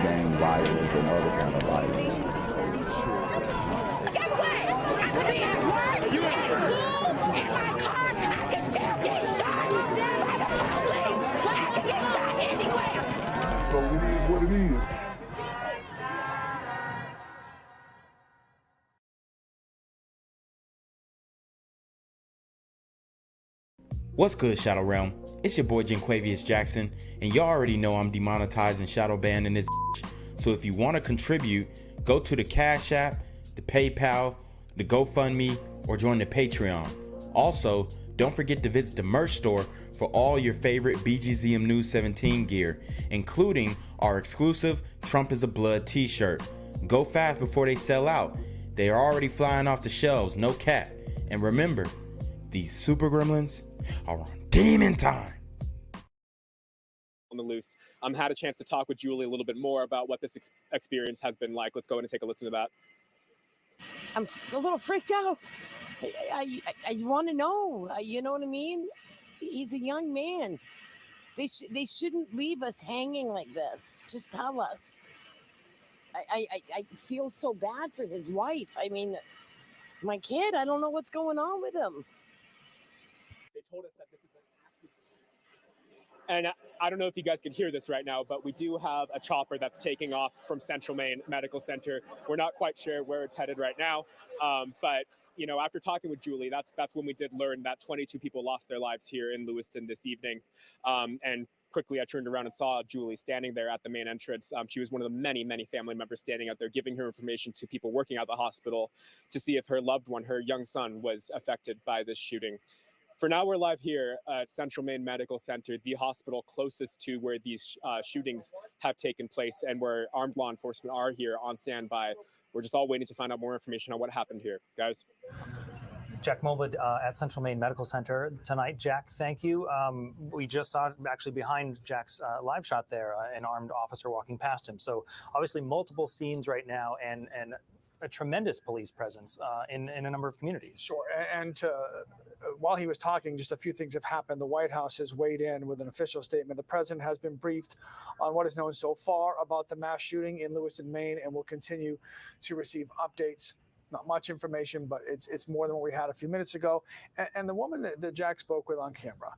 gang violence and other kind of violence. Get away! I could be at work, at school, in my car, I can still get shot by the police. I can get shot anywhere. So it is what it is. What's good, Shadow Realm? It's your boy Jenquavius Jackson, and y'all already know I'm demonetized and shadow banned in this bitch. So if you want to contribute, go to the Cash App, the PayPal, the GoFundMe, or join the Patreon. Also, don't forget to visit the merch store for all your favorite BGZM News 17 gear, including our exclusive Trump is a Blood t-shirt. Go fast before they sell out. They are already flying off the shelves, no cap. And remember, these super gremlins are on demon time. On the loose. Had a chance to talk with Julie a little bit more about what this experience has been like. Let's go in and take a listen to that. I'm a little freaked out. I want to know. You know what I mean? He's a young man. They shouldn't leave us hanging like this. Just tell us. I feel so bad for his wife. I mean, my kid, I don't know what's going on with him. They told us that this is an active scene. And I don't know if you guys can hear this right now, but we do have a chopper that's taking off from Central Maine Medical Center. We're not quite sure where it's headed right now, but you know, after talking with Julie, that's when we did learn that 22 people lost their lives here in Lewiston this evening. And quickly, I turned around and saw Julie standing there at the main entrance. She was one of the many, many family members standing out there, giving her information to people working at the hospital to see if her loved one, her young son, was affected by this shooting. For now, we're live here at Central Maine Medical Center, the hospital closest to where these shootings have taken place and where armed law enforcement are here on standby. We're just all waiting to find out more information on what happened here. Guys. Jack Mulwood at Central Maine Medical Center tonight. Jack, thank you. We just saw actually behind Jack's live shot there, an armed officer walking past him. So obviously multiple scenes right now and a tremendous police presence in a number of communities. Sure, and while he was talking, just a few things have happened. The White House has weighed in with an official statement. The president has been briefed on what is known so far about the mass shooting in Lewiston, Maine, and will continue to receive updates. Not much information, but it's more than what we had a few minutes ago. And the woman that Jack spoke with on camera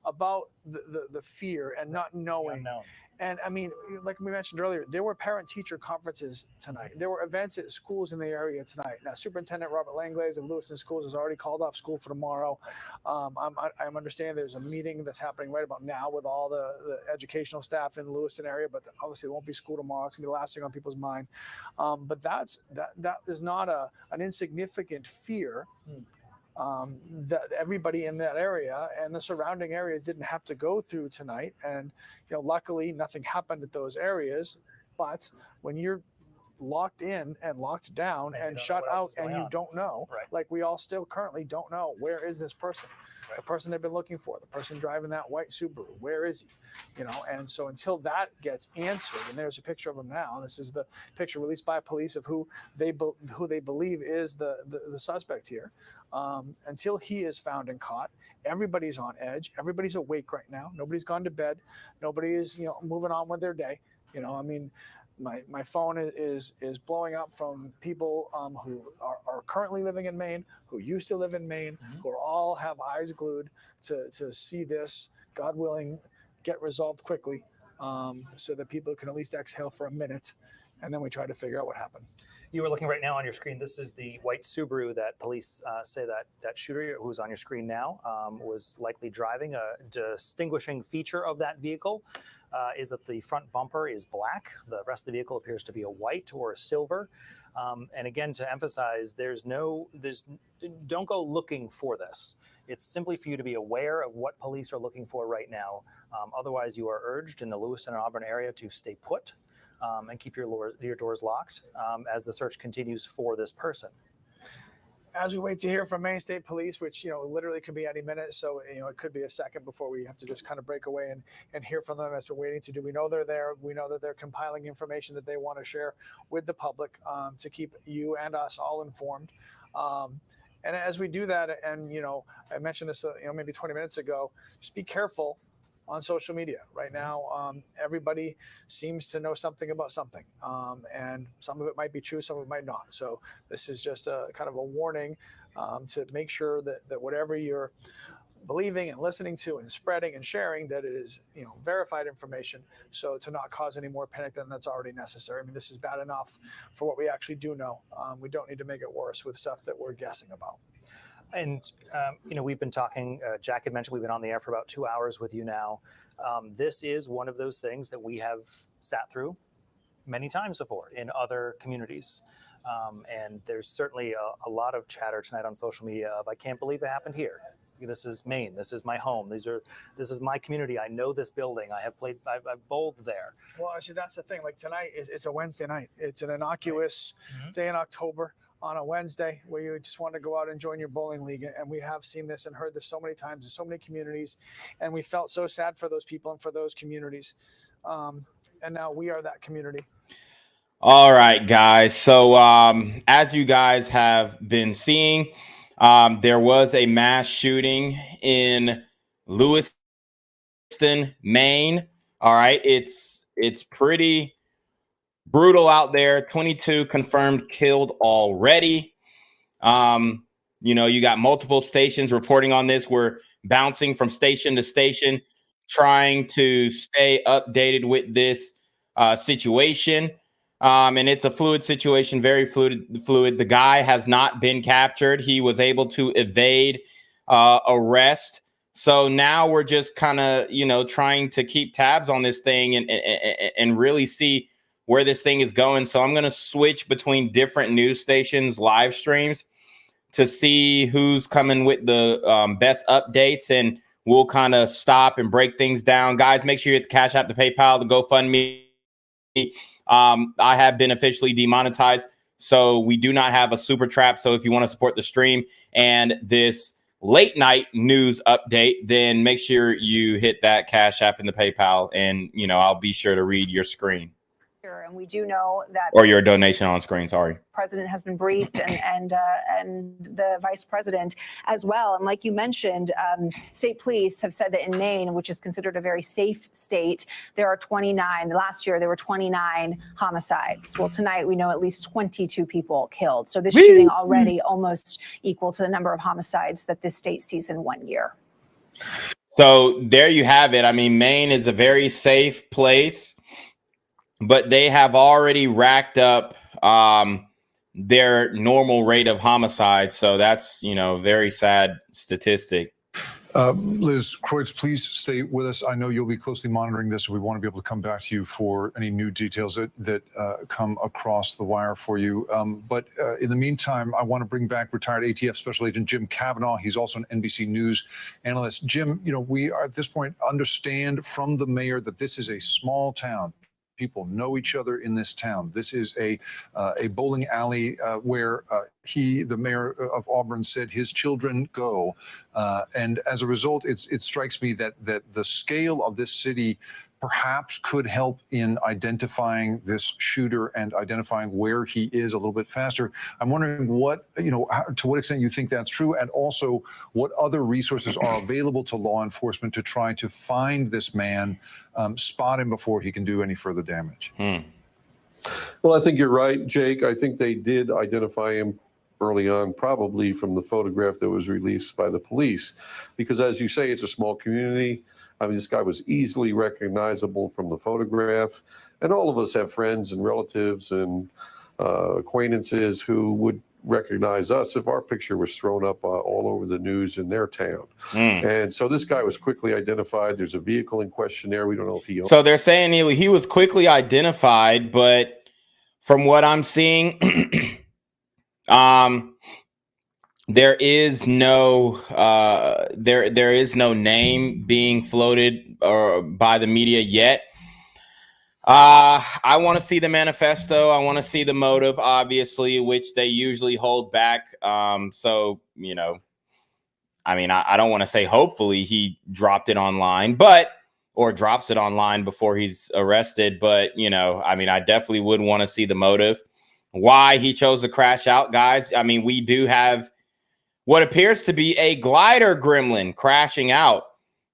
about the fear and not knowing. Yeah, no. And I mean, like we mentioned earlier, there were parent-teacher conferences tonight. There were events at schools in the area tonight. Now, Superintendent Robert Langlaise of Lewiston Schools has already called off school for tomorrow. I'm understanding there's a meeting that's happening right about now with all the educational staff in the Lewiston area, but obviously there won't be school tomorrow. It's gonna be the last thing on people's mind. But that is not an insignificant fear. That everybody in that area and the surrounding areas didn't have to go through tonight. And, you know, luckily nothing happened at those areas. But when you're locked in and locked down and shut out and you don't know, right. Like we all still currently don't know, where is this person? Right. The person they've been looking for, the person driving that white Subaru, where is he? You know, and so until that gets answered, and there's a picture of him now. This is the picture released by police of who they believe is the suspect here. Until he is found and caught, everybody's on edge. Everybody's awake right now. Nobody's gone to bed. Nobody is, you know, moving on with their day. You know, I mean, my phone is blowing up from people who are currently living in Maine, who used to live in Maine, who are all have eyes glued to see this, God willing, get resolved quickly, so that people can at least exhale for a minute, and then we try to figure out what happened. You are looking right now on your screen. This is the white Subaru that police say that shooter who's on your screen now was likely driving. A distinguishing feature of that vehicle is that the front bumper is black. The rest of the vehicle appears to be a white or a silver. And again, to emphasize, don't go looking for this. It's simply for you to be aware of what police are looking for right now. Otherwise, you are urged in the Lewiston and Auburn area to stay put. And keep your doors locked as the search continues for this person. As we wait to hear from Maine State Police, which, you know, literally could be any minute, so, you know, it could be a second before we have to just kind of break away and hear from them as we're waiting to do. We know they're there. We know that they're compiling information that they want to share with the public to keep you and us all informed. And as we do that, and, you know, I mentioned this, you know, maybe 20 minutes ago, just be careful on social media right now. Everybody seems to know something about something, and some of it might be true, some of it might not. So this is just a kind of a warning to make sure that whatever you're believing and listening to and spreading and sharing, that it is, verified information, so to not cause any more panic than that's already necessary. I mean, this is bad enough for what we actually do know. We don't need to make it worse with stuff that we're guessing about. And, we've been talking, Jack had mentioned we've been on the air for about 2 hours with you now. This is one of those things that we have sat through many times before in other communities. And there's certainly a lot of chatter tonight on social media of, I can't believe it happened here. This is Maine. This is my home. This is my community. I know this building. I've bowled there. Well, actually, that's the thing. Like tonight it's a Wednesday night. It's an innocuous day in October on a Wednesday where you just want to go out and join your bowling league. And we have seen this and heard this so many times in so many communities. And we felt so sad for those people and for those communities. And now we are that community. All right, guys. So as you guys have been seeing, there was a mass shooting in Lewiston, Maine. All right. It's pretty brutal out there. 22 confirmed killed already. You got multiple stations reporting on this. We're bouncing from station to station, trying to stay updated with this situation. And it's a fluid situation, very fluid. The guy has not been captured. He was able to evade arrest. So now we're just kind of, trying to keep tabs on this thing and really see where this thing is going. So I'm going to switch between different news stations, live streams, to see who's coming with the best updates. And we'll kind of stop and break things down. Guys, make sure you hit the Cash App, the PayPal, the GoFundMe. I have been officially demonetized, so we do not have a super trap. So if you want to support the stream and this late night news update, then make sure you hit that Cash App and the PayPal, and I'll be sure to read your screen. And we do know that, or your donation on screen. Sorry. President has been briefed, and the vice president as well. And like you mentioned, state police have said that in Maine, which is considered a very safe state, there are 29. Last year, there were 29 homicides. Well, tonight we know at least 22 people killed. So this shooting already almost equal to the number of homicides that this state sees in 1 year. So there you have it. I mean, Maine is a very safe place, but they have already racked up their normal rate of homicide. So that's, very sad statistic. Liz Kreutz, please stay with us. I know you'll be closely monitoring this. We want to be able to come back to you for any new details that come across the wire for you. But in the meantime, I want to bring back retired ATF Special Agent Jim Cavanaugh. He's also an NBC News analyst. Jim, we are at this point understand from the mayor that this is a small town. People know each other in this town. This is a bowling alley where the mayor of Auburn said his children go. And as a result, it strikes me that the scale of this city perhaps could help in identifying this shooter and identifying where he is a little bit faster. I'm wondering to what extent you think that's true, and also what other resources are available to law enforcement to try to find this man, spot him before he can do any further damage. Well, I think you're right, Jake. I think they did identify him early on, probably from the photograph that was released by the police, because as you say, it's a small community. I mean, this guy was easily recognizable from the photograph, and all of us have friends and relatives and acquaintances who would recognize us if our picture was thrown up all over the news in their town. And so this guy was quickly identified. There's a vehicle in question there. We don't know if he owned. So they're saying he was quickly identified, but from what I'm seeing, there is no there is no name being floated by the media yet. I want to see the manifesto. I want to see the motive, obviously, which they usually hold back. So, I mean, I don't want to say hopefully he dropped it online, or drops it online before he's arrested. But, I mean, I definitely would want to see the motive, why he chose to crash out, guys. I mean, we do have what appears to be a glider gremlin crashing out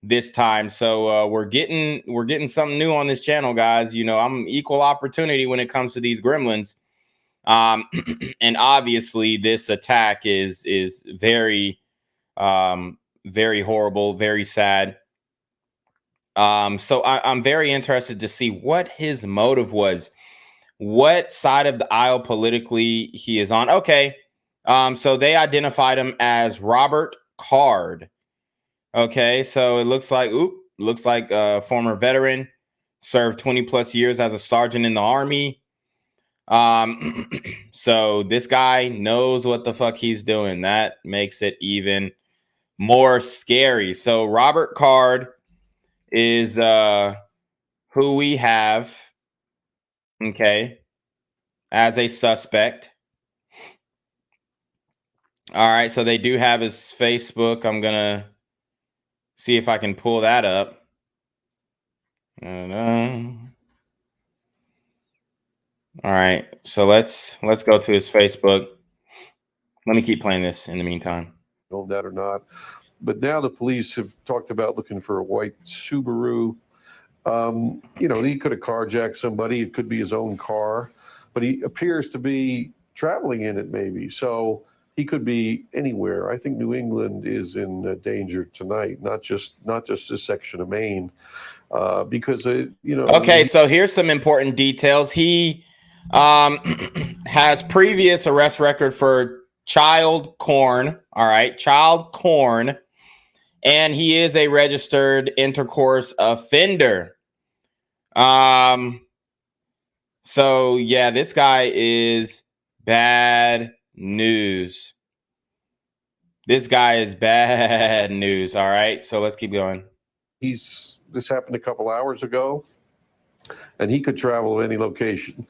this time. So we're getting something new on this channel, guys. You know, I'm equal opportunity when it comes to these gremlins. And obviously this attack is very very horrible, very sad. So I'm very interested to see what his motive was, what side of the aisle politically he is on. Okay. So they identified him as Robert Card. Okay, so it looks like a former veteran, served 20 plus years as a sergeant in the Army. So this guy knows what the fuck he's doing. That makes it even more scary. So Robert Card is who we have, okay, as a suspect. All right, so they do have his Facebook. I'm gonna see if I can pull that up. All right, so let's go to his Facebook. Let me keep playing this in the meantime. Know that or not, but now the police have talked about looking for a white Subaru. You know, he could have carjacked somebody. It could be his own car, but he appears to be traveling in it maybe. So he could be anywhere. I think New England is in danger tonight, not just this section of Maine, because you know. Okay, so here's some important details. He has previous arrest record for child porn. All right, child porn, and he is a registered intercourse offender. So yeah, this guy is bad news. This guy is bad news. All right, so let's keep going. This happened a couple hours ago, and he could travel to any location.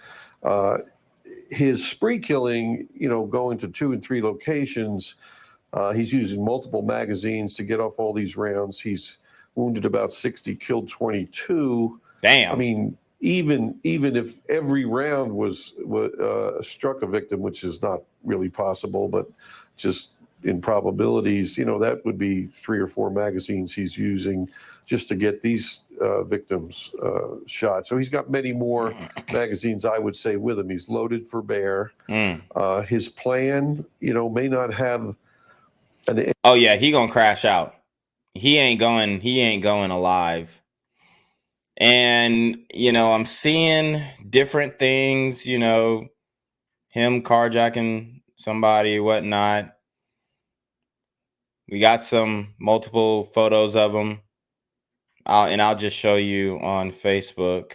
His spree killing, you know, going to 2 and 3 locations, he's using multiple magazines to get off all these rounds. He's wounded about 60, killed 22. Damn. I mean, even if every round was struck a victim, which is not really possible, but just in probabilities, you know, that would be 3 or 4 magazines he's using just to get these victims shot. So he's got many more magazines, I would say, with him. He's loaded for bear. His plan, you know, may not have an. Oh yeah, he gonna crash out. He ain't going alive. And you know, I'm seeing different things. You know, him carjacking somebody, whatnot. We got some multiple photos of him. I'll just show you on Facebook.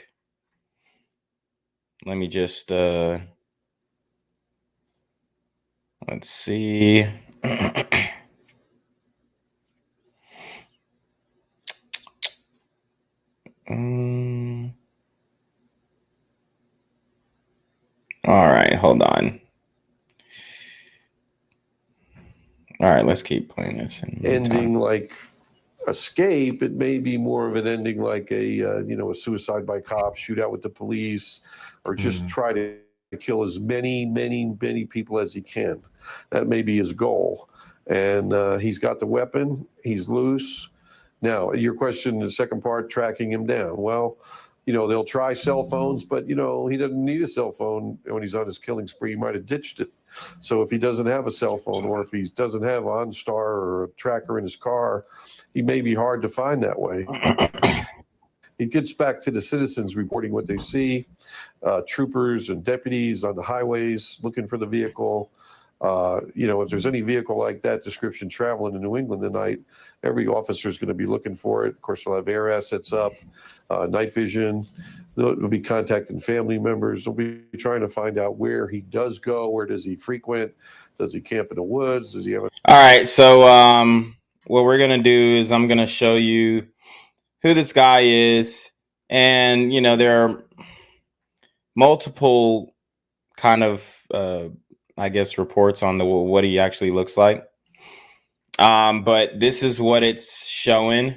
Let me just let's see. All right, hold on. All right, let's keep playing this. Ending like escape, it may be more of an ending like a you know, a suicide by cop, shootout with the police, or just try to kill as many people as he can. That may be his goal. And he's got the weapon. He's loose. Now, your question, the second part, tracking him down. Well, you know, they'll try cell phones, but, you know, he doesn't need a cell phone when he's on his killing spree. He might have ditched it. So if he doesn't have a cell phone, or if he doesn't have OnStar or a tracker in his car, he may be hard to find that way. It gets back to the citizens reporting what they see, troopers and deputies on the highways looking for the vehicle. You know, if there's any vehicle like that description traveling in New England tonight, every officer is going to be looking for it. Of course, they'll have air assets up, night vision. They'll be contacting family members. They'll be trying to find out where he does go. Where does he frequent? Does he camp in the woods? Does he have a... All right, so what we're going to do is I'm going to show you who this guy is. And, you know, there are multiple kind of, I guess, reports on what he actually looks like. But this is what it's showing.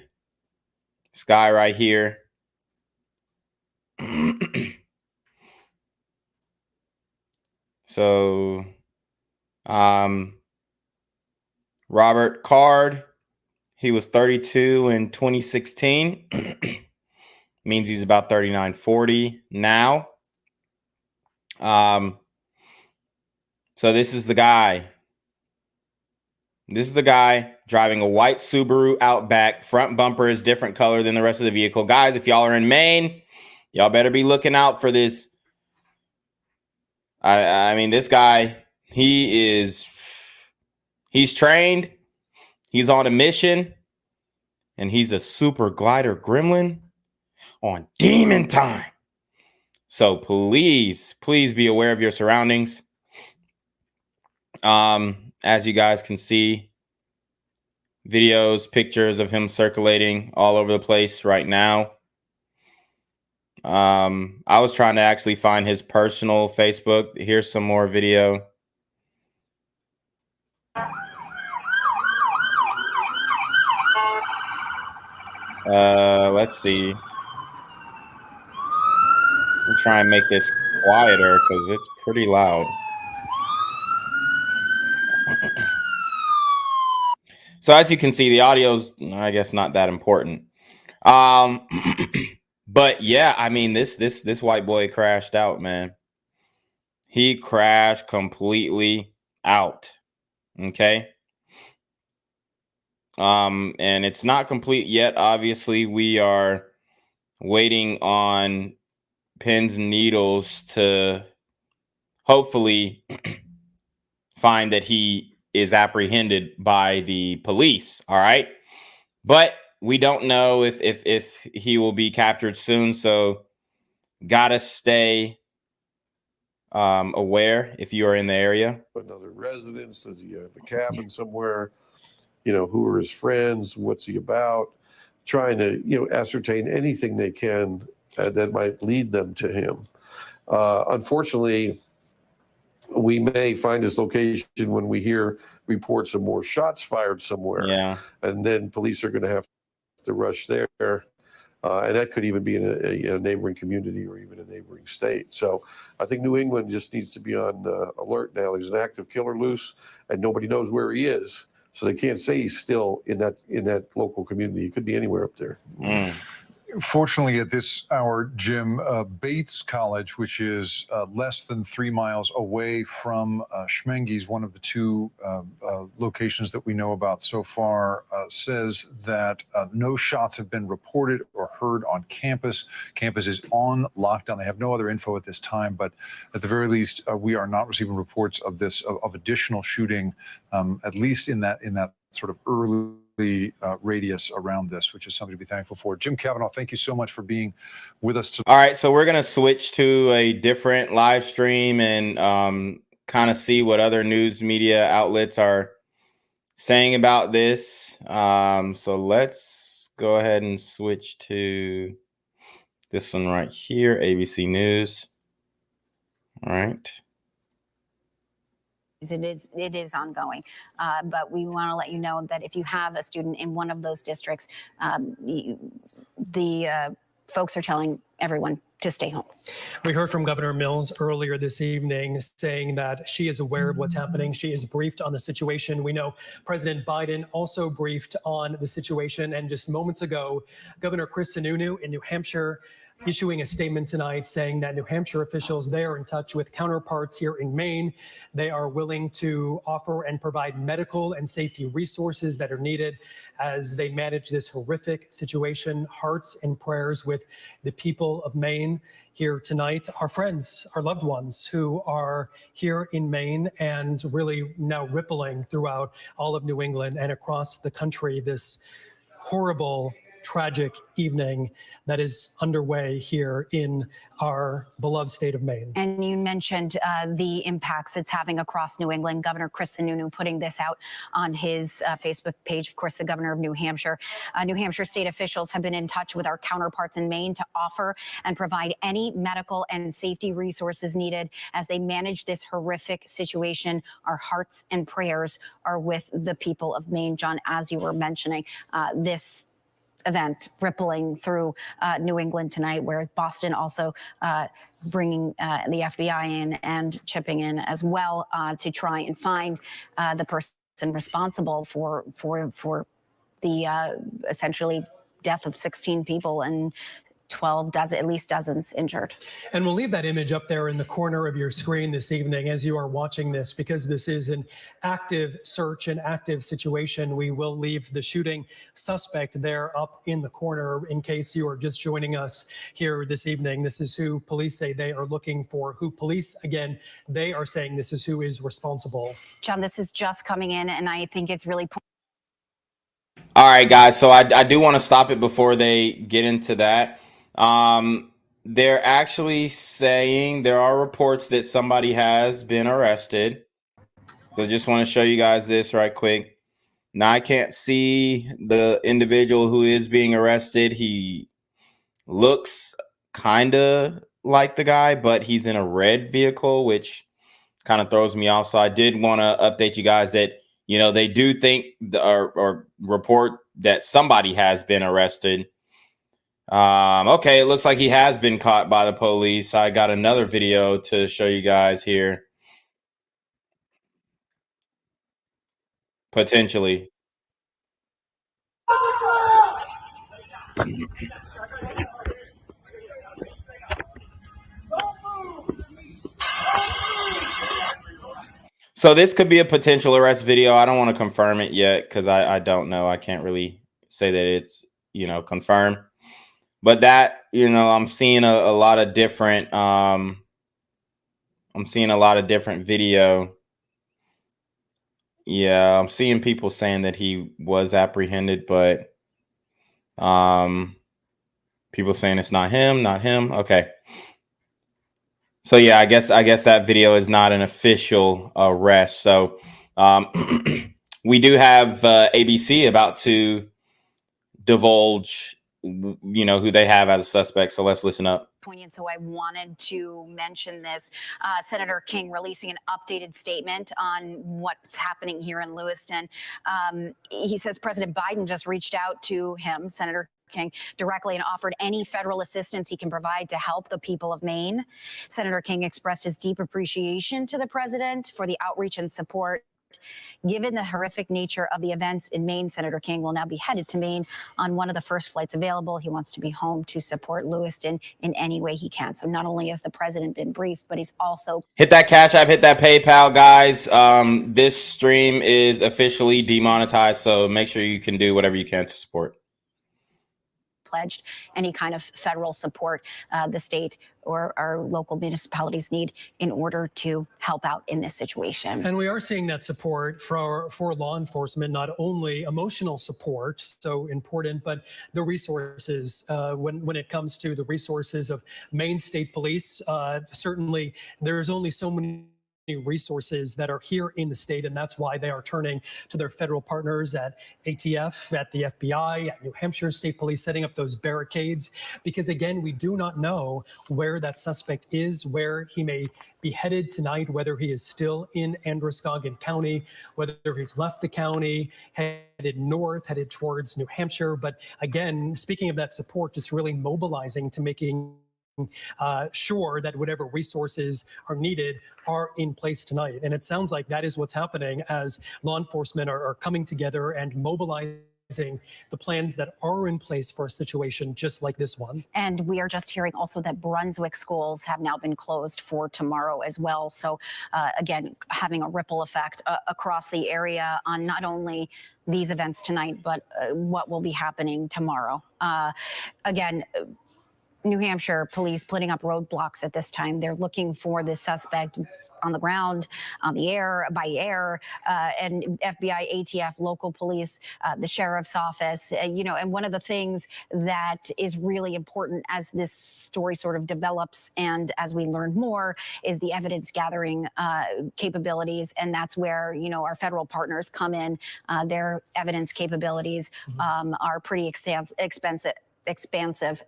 This guy right here. So, Robert Card, He was 32 in 2016. Means he's about 39, 40 now. So this is the guy. This is the guy driving a white Subaru Outback. Front bumper is different color than the rest of the vehicle. Guys, if y'all are in Maine, y'all better be looking out for this. I mean, this guy, he's trained. He's on a mission. And he's a super glider gremlin on demon time. So please be aware of your surroundings. As you guys can see, videos, pictures of him circulating all over the place right now. I was trying to actually find his personal Facebook. Here's some more video. Let's see. I'm trying to make this quieter because it's pretty loud. So as you can see, the audio's, I guess, not that important. But yeah, I mean, this white boy crashed out, man. He crashed completely out. Okay. And it's not complete yet. Obviously, we are waiting on pins and needles to hopefully find that he is apprehended by the police. All right. But we don't know if he will be captured soon. So gotta stay aware if you are in the area. Another residence? Does he have a cabin somewhere? You know, who are his friends? What's he about? Trying to, ascertain anything they can that might lead them to him. Unfortunately, we may find his location when we hear reports of more shots fired somewhere. Yeah. And then police are going to have to rush there. And that could even be in a neighboring community or even a neighboring state. So I think New England just needs to be on alert now. There's an active killer loose, and nobody knows where he is. So they can't say he's still in that local community. He could be anywhere up there. Fortunately, at this hour, Jim, Bates College, which is less than 3 miles away from Schmenges, one of the two locations that we know about so far, says that no shots have been reported or heard on campus. Campus is on lockdown. They have no other info at this time, but at the very least, we are not receiving reports of additional shooting, at least in that sort of early radius around this, which is something to be thankful for. Jim Cavanaugh, thank you so much for being with us today. All right, so we're gonna switch to a different live stream and kind of see what other news media outlets are saying about this. So let's go ahead and switch to this one right here, ABC News. All right. It is ongoing, but we want to let you know that if you have a student in one of those districts, the folks are telling everyone to stay home. We heard from Governor Mills earlier this evening saying that she is aware of what's happening. She is briefed on the situation. We know President Biden also briefed on the situation. And just moments ago, Governor Chris Sununu in New Hampshire issuing a statement tonight saying that New Hampshire officials, they are in touch with counterparts here in Maine. They are willing to offer and provide medical and safety resources that are needed as they manage this horrific situation. Hearts and prayers with the people of Maine here tonight, our friends, our loved ones who are here in Maine and really now rippling throughout all of New England and across the country, this horrible, tragic evening that is underway here in our beloved state of Maine. And you mentioned the impacts it's having across New England. Governor Chris Sununu putting this out on his Facebook page. Of course, the governor of New Hampshire. New Hampshire state officials have been in touch with our counterparts in Maine to offer and provide any medical and safety resources needed as they manage this horrific situation. Our hearts and prayers are with the people of Maine. John, as you were mentioning, this event rippling through New England tonight, where Boston also bringing the FBI in and chipping in as well to try and find the person responsible for the essentially death of 16 people and 12 dozen, at least dozens injured. And we'll leave that image up there in the corner of your screen this evening as you are watching this, because this is an active search, an active situation. We will leave the shooting suspect there up in the corner in case you are just joining us here this evening. This is who police say they are looking for, who police, again, they are saying this is who is responsible. John, this is just coming in, and I think it's really... All right, guys. So I do want to stop it before they get into that. They're actually saying there are reports that somebody has been arrested. So just want to show you guys this right quick. Now I can't see the individual who is being arrested. He looks kind of like the guy, but he's in a red vehicle, which kind of throws me off. So I did want to update you guys that, you know, they do think or report that somebody has been arrested. Okay, it looks like he has been caught by the police. I got another video to show you guys here. Potentially. So this could be a potential arrest video. I don't want to confirm it yet because I don't know. I can't really say that it's, you know, confirmed. But that, you know, I'm seeing a lot of different video. Yeah, I'm seeing people saying that he was apprehended, but people saying it's not him. Okay. So yeah, I guess that video is not an official arrest. So we do have ABC about to divulge, you know, who they have as a suspect. So let's listen up. Poignant, so I wanted to mention this. Senator King releasing an updated statement on what's happening here in Lewiston. He says President Biden just reached out to him, Senator King, directly and offered any federal assistance he can provide to help the people of Maine. Senator King expressed his deep appreciation to the president for the outreach and support. Given the horrific nature of the events in Maine, Senator King will now be headed to Maine on one of the first flights available. He wants to be home to support Lewiston in any way he can. So not only has the president been briefed, but he's also... Hit that Cash App, hit that PayPal, guys. This stream is officially demonetized, so make sure you can do whatever you can to support. Pledged any kind of federal support the state or our local municipalities need in order to help out in this situation. And we are seeing that support for law enforcement, not only emotional support, so important, but the resources. When it comes to the resources of Maine State Police, certainly there's only so many resources that are here in the state, and that's why they are turning to their federal partners at ATF, at the FBI, at New Hampshire State Police, setting up those barricades, because again, we do not know where that suspect is, where he may be headed tonight, whether he is still in Androscoggin County, whether he's left the county, headed north, headed towards New Hampshire. But again, speaking of that support, just really mobilizing to making sure that whatever resources are needed are in place tonight. And it sounds like that is what's happening as law enforcement are coming together and mobilizing the plans that are in place for a situation just like this one. And we are just hearing also that Brunswick schools have now been closed for tomorrow as well. So again, having a ripple effect across the area on not only these events tonight, but what will be happening tomorrow. Again, New Hampshire police putting up roadblocks at this time. They're looking for the suspect on the ground, on the air, by air, and FBI, ATF, local police, the sheriff's office, you know, and one of the things that is really important as this story sort of develops and as we learn more is the evidence gathering capabilities. And that's where, you know, our federal partners come in. Their evidence capabilities are pretty expansive,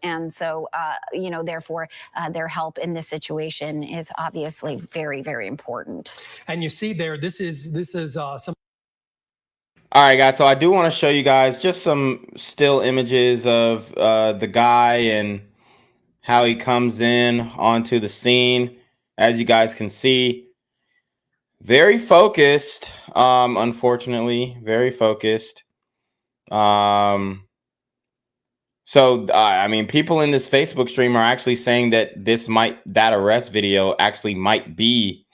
and so you know, therefore their help in this situation is obviously very, very important. And you see there, this is some... All right, guys, so I do want to show you guys just some still images of the guy and how he comes in onto the scene. As you guys can see, very focused, unfortunately, very focused. I mean, people in this Facebook stream are actually saying that that arrest video actually might be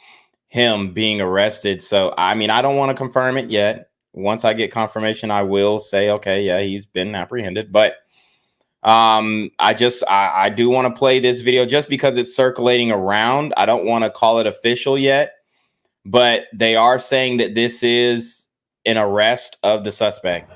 him being arrested. So, I mean, I don't want to confirm it yet. Once I get confirmation, I will say, okay, yeah, he's been apprehended. But I do want to play this video just because it's circulating around. I don't want to call it official yet, but they are saying that this is an arrest of the suspect.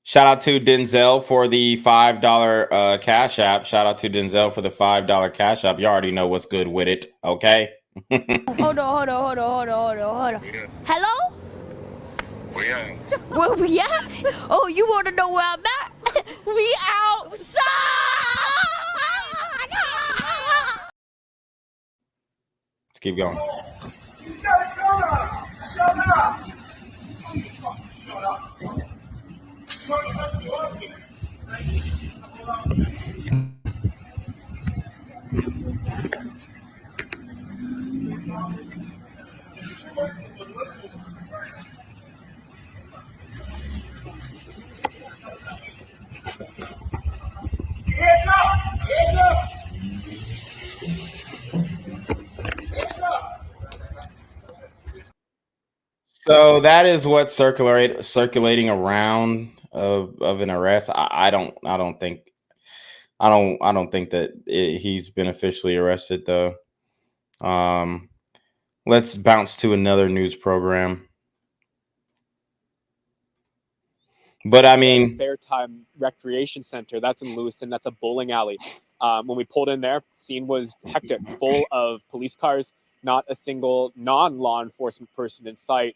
Shout out to Denzel for the $5 Cash App. Shout out to Denzel for the $5 Cash App. You already know what's good with it, okay? Hold on. Hello? Where we at? Oh, you want to know where I'm at? We outside! Let's keep going. Shut up! So that is what's circulating around of an arrest. I don't think that he's been officially arrested though. Let's bounce to another news program. But I mean, Spare Time Recreation Center. That's in Lewiston. That's a bowling alley. When we pulled in there, scene was hectic, full of police cars. Not a single non-law enforcement person in sight.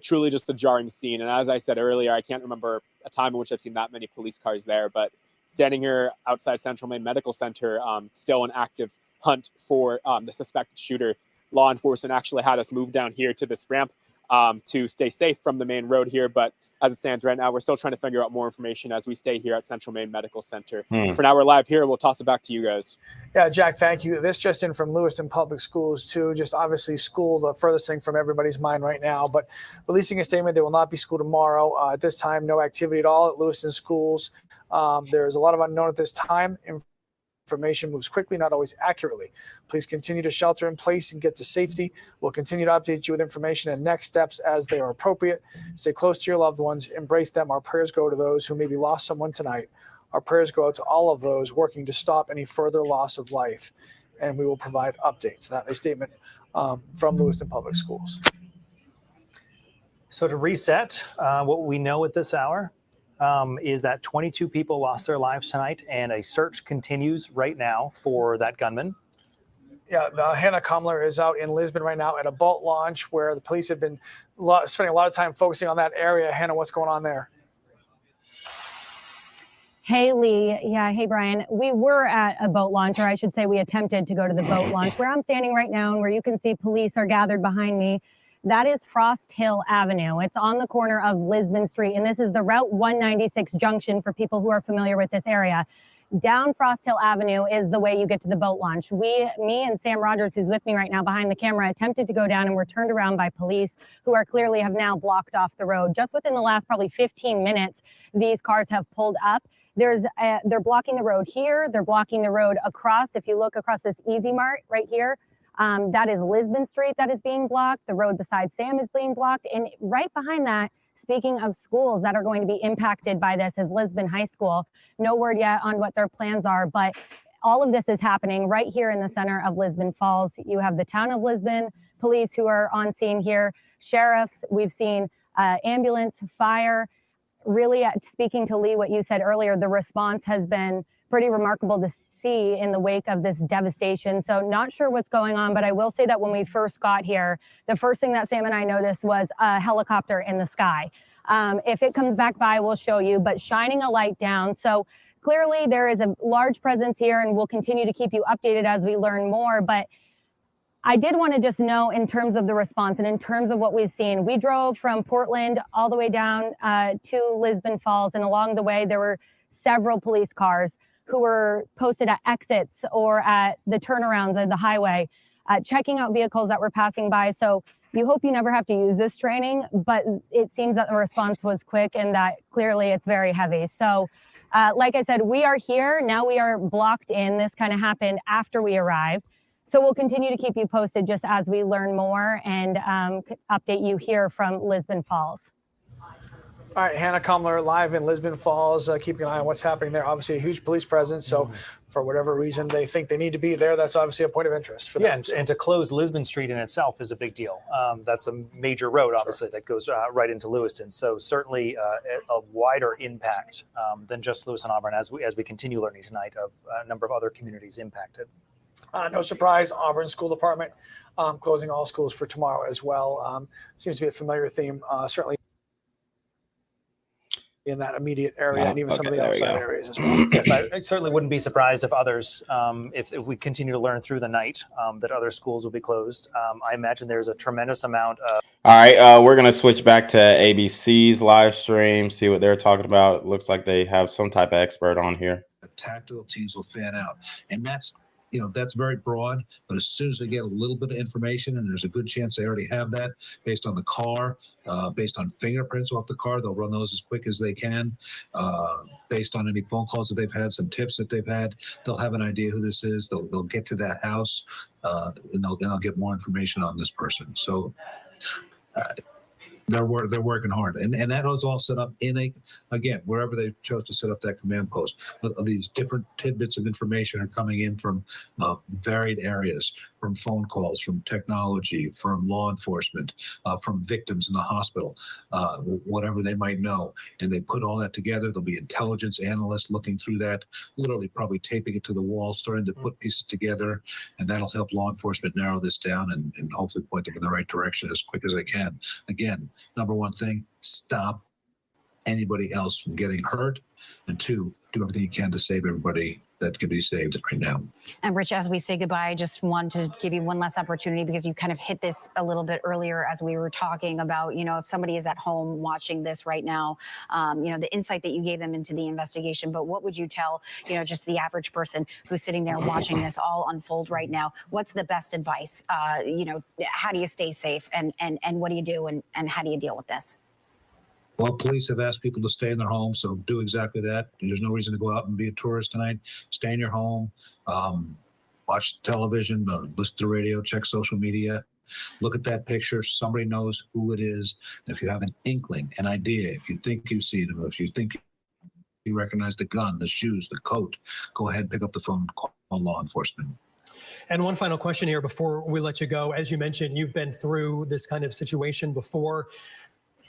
Truly just a jarring scene. And as I said earlier, I can't remember a time in which I've seen that many police cars there. But standing here outside Central Maine Medical Center, still an active hunt for the suspected shooter. Law enforcement actually had us move down here to this ramp to stay safe from the main road here. But as it stands right now, we're still trying to figure out more information as we stay here at Central Maine Medical Center. For now, we're live here. We'll toss it back to you guys. Yeah, Jack, thank you. This just in from Lewiston Public Schools, too. Just obviously school, the furthest thing from everybody's mind right now. But releasing a statement, there will not be school tomorrow. At this time, no activity at all at Lewiston schools. There's a lot of unknown at this time. Information moves quickly, not always accurately. Please continue to shelter in place and get to safety. We'll continue to update you with information and next steps as they are appropriate. Stay close to your loved ones. Embrace them. Our prayers go to those who maybe lost someone tonight. Our prayers go out to all of those working to stop any further loss of life. And we will provide updates. That is a statement from Lewiston Public Schools. So to reset, what we know at this hour is that 22 people lost their lives tonight, and a search continues right now for that gunman. Yeah, Hannah Kumler is out in Lisbon right now at a boat launch where the police have been spending a lot of time focusing on that area. Hannah, what's going on there? Hey, Lee. Yeah, hey, Brian. We were at a boat launch, or I should say we attempted to go to the boat launch, where I'm standing right now and where you can see police are gathered behind me. That is Frost Hill Avenue. It's on the corner of Lisbon Street, and this is the Route 196 junction for people who are familiar with this area. Down Frost Hill Avenue is the way you get to the boat launch. Me and Sam Rogers, who's with me right now behind the camera, attempted to go down and were turned around by police who are clearly have now blocked off the road. Just within the last probably 15 minutes, these cars have pulled up. They're blocking the road here. They're blocking the road across. If you look across this Easy Mart right here, that is Lisbon Street that is being blocked. The road beside Sam is being blocked. And right behind that, speaking of schools that are going to be impacted by this, is Lisbon High School. No word yet on what their plans are, but all of this is happening right here in the center of Lisbon Falls. You have the town of Lisbon police who are on scene here, sheriffs. We've seen ambulance, fire. Really, speaking to Lee, what you said earlier, the response has been pretty remarkable to see in the wake of this devastation. So not sure what's going on, but I will say that when we first got here, the first thing that Sam and I noticed was a helicopter in the sky. If it comes back by, we'll show you, but shining a light down. So clearly there is a large presence here, and we'll continue to keep you updated as we learn more. But I did want to just know, in terms of the response and in terms of what we've seen, we drove from Portland all the way down to Lisbon Falls, and along the way there were several police cars who were posted at exits or at the turnarounds of the highway, checking out vehicles that were passing by. So you hope you never have to use this training, but it seems that the response was quick and that clearly it's very heavy. So like I said, we are here. Now we are blocked in. This kind of happened after we arrived. So we'll continue to keep you posted just as we learn more and update you here from Lisbon Falls. All right, Hannah Kumler live in Lisbon Falls, keeping an eye on what's happening there. Obviously a huge police presence, so for whatever reason they think they need to be there, that's obviously a point of interest for them. Yeah, and to close Lisbon Street in itself is a big deal. That's a major road, obviously, that goes right into Lewiston. So certainly a wider impact than just Lewiston Auburn as we continue learning tonight of a number of other communities impacted. No surprise, Auburn School Department closing all schools for tomorrow as well. Seems to be a familiar theme, certainly in that immediate area and even some of the outside areas as well. Yes, I certainly wouldn't be surprised if others, if we continue to learn through the night, that other schools will be closed. I imagine there's a tremendous amount of... All right, we're going to switch back to ABC's live stream, see what they're talking about. It looks like they have some type of expert on here. Tactical teams will fan out, and that's very broad, but as soon as they get a little bit of information, and there's a good chance they already have that based on the car, based on fingerprints off the car, they'll run those as quick as they can. Based on any phone calls that they've had, some tips that they've had, they'll have an idea who this is. They'll get to that house, and they'll get more information on this person. So they're working hard, and that was all set up in again, wherever they chose to set up that command post. These different tidbits of information are coming in from varied areas, from phone calls, from technology, from law enforcement, from victims in the hospital, whatever they might know. And they put all that together. There'll be intelligence analysts looking through that, literally probably taping it to the wall, starting to put pieces together, and that'll help law enforcement narrow this down and hopefully point them in the right direction as quick as they can. Again, number one thing, stop anybody else from getting hurt, and two, do everything you can to save everybody that can be saved right now. And Rich, as we say goodbye, I just want to give you one last opportunity, because you kind of hit this a little bit earlier as we were talking about, if somebody is at home watching this right now, the insight that you gave them into the investigation. But what would you tell, just the average person who's sitting there watching this all unfold right now? What's the best advice? How do you stay safe, and what do you do, and how do you deal with this? Well, police have asked people to stay in their homes, so do exactly that. There's no reason to go out and be a tourist tonight. Stay in your home, watch television, listen to the radio, check social media, look at that picture. Somebody knows who it is. And if you have an inkling, an idea, if you think you see them, if you think you recognize the gun, the shoes, the coat, go ahead, pick up the phone, call law enforcement. And one final question here before we let you go. As you mentioned, you've been through this kind of situation before.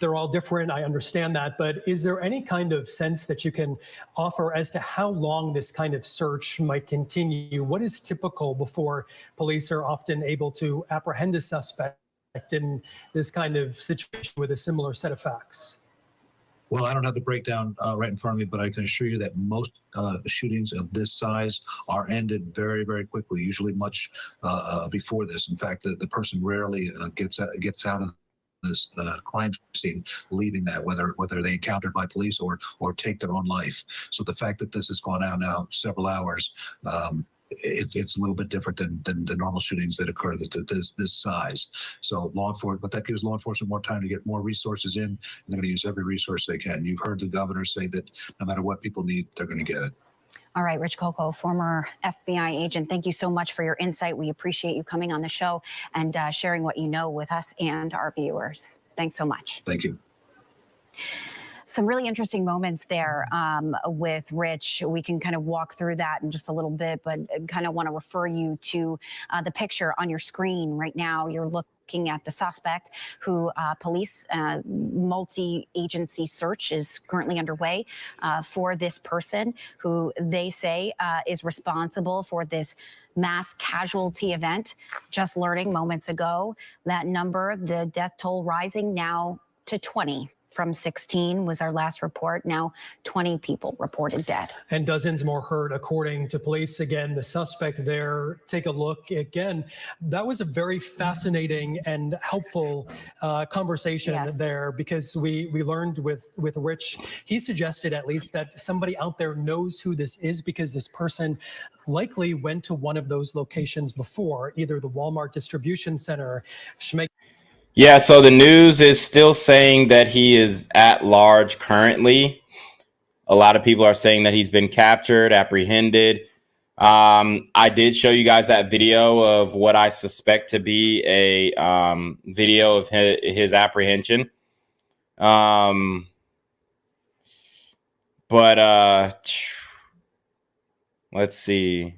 They're all different, I understand that, but is there any kind of sense that you can offer as to how long this kind of search might continue? What is typical before police are often able to apprehend a suspect in this kind of situation with a similar set of facts? Well, I don't have the breakdown right in front of me, but I can assure you that most shootings of this size are ended very, very quickly, usually much before this. In fact, the person rarely gets out of this crime scene, leaving that, whether they encountered by police or take their own life. So the fact that this has gone out now several hours, it's a little bit different than the normal shootings that occur this size. So law enforcement, but that gives law enforcement more time to get more resources in, and they're going to use every resource they can. You've heard the governor say that no matter what people need, they're going to get it. All right, Rich Coco, former FBI agent, thank you so much for your insight. We appreciate you coming on the show and sharing what you know with us and our viewers. Thanks so much. Thank you. Some really interesting moments there with Rich. We can kind of walk through that in just a little bit, but kind of want to refer you to the picture on your screen right now. You're looking at the suspect who police multi-agency search is currently underway for this person who they say is responsible for this mass casualty event. Just learning moments ago that number, the death toll rising now to 20. from 16 was our last report. Now 20 people reported dead. And dozens more hurt, according to police. Again, the suspect there, take a look again. That was a very fascinating and helpful conversation there, because we learned with Rich, he suggested at least that somebody out there knows who this is, because this person likely went to one of those locations before, either the Walmart distribution center. Yeah, so the news is still saying that he is at large currently. A lot of people are saying that he's been captured, apprehended. I did show you guys that video of what I suspect to be a video of his apprehension. But let's see.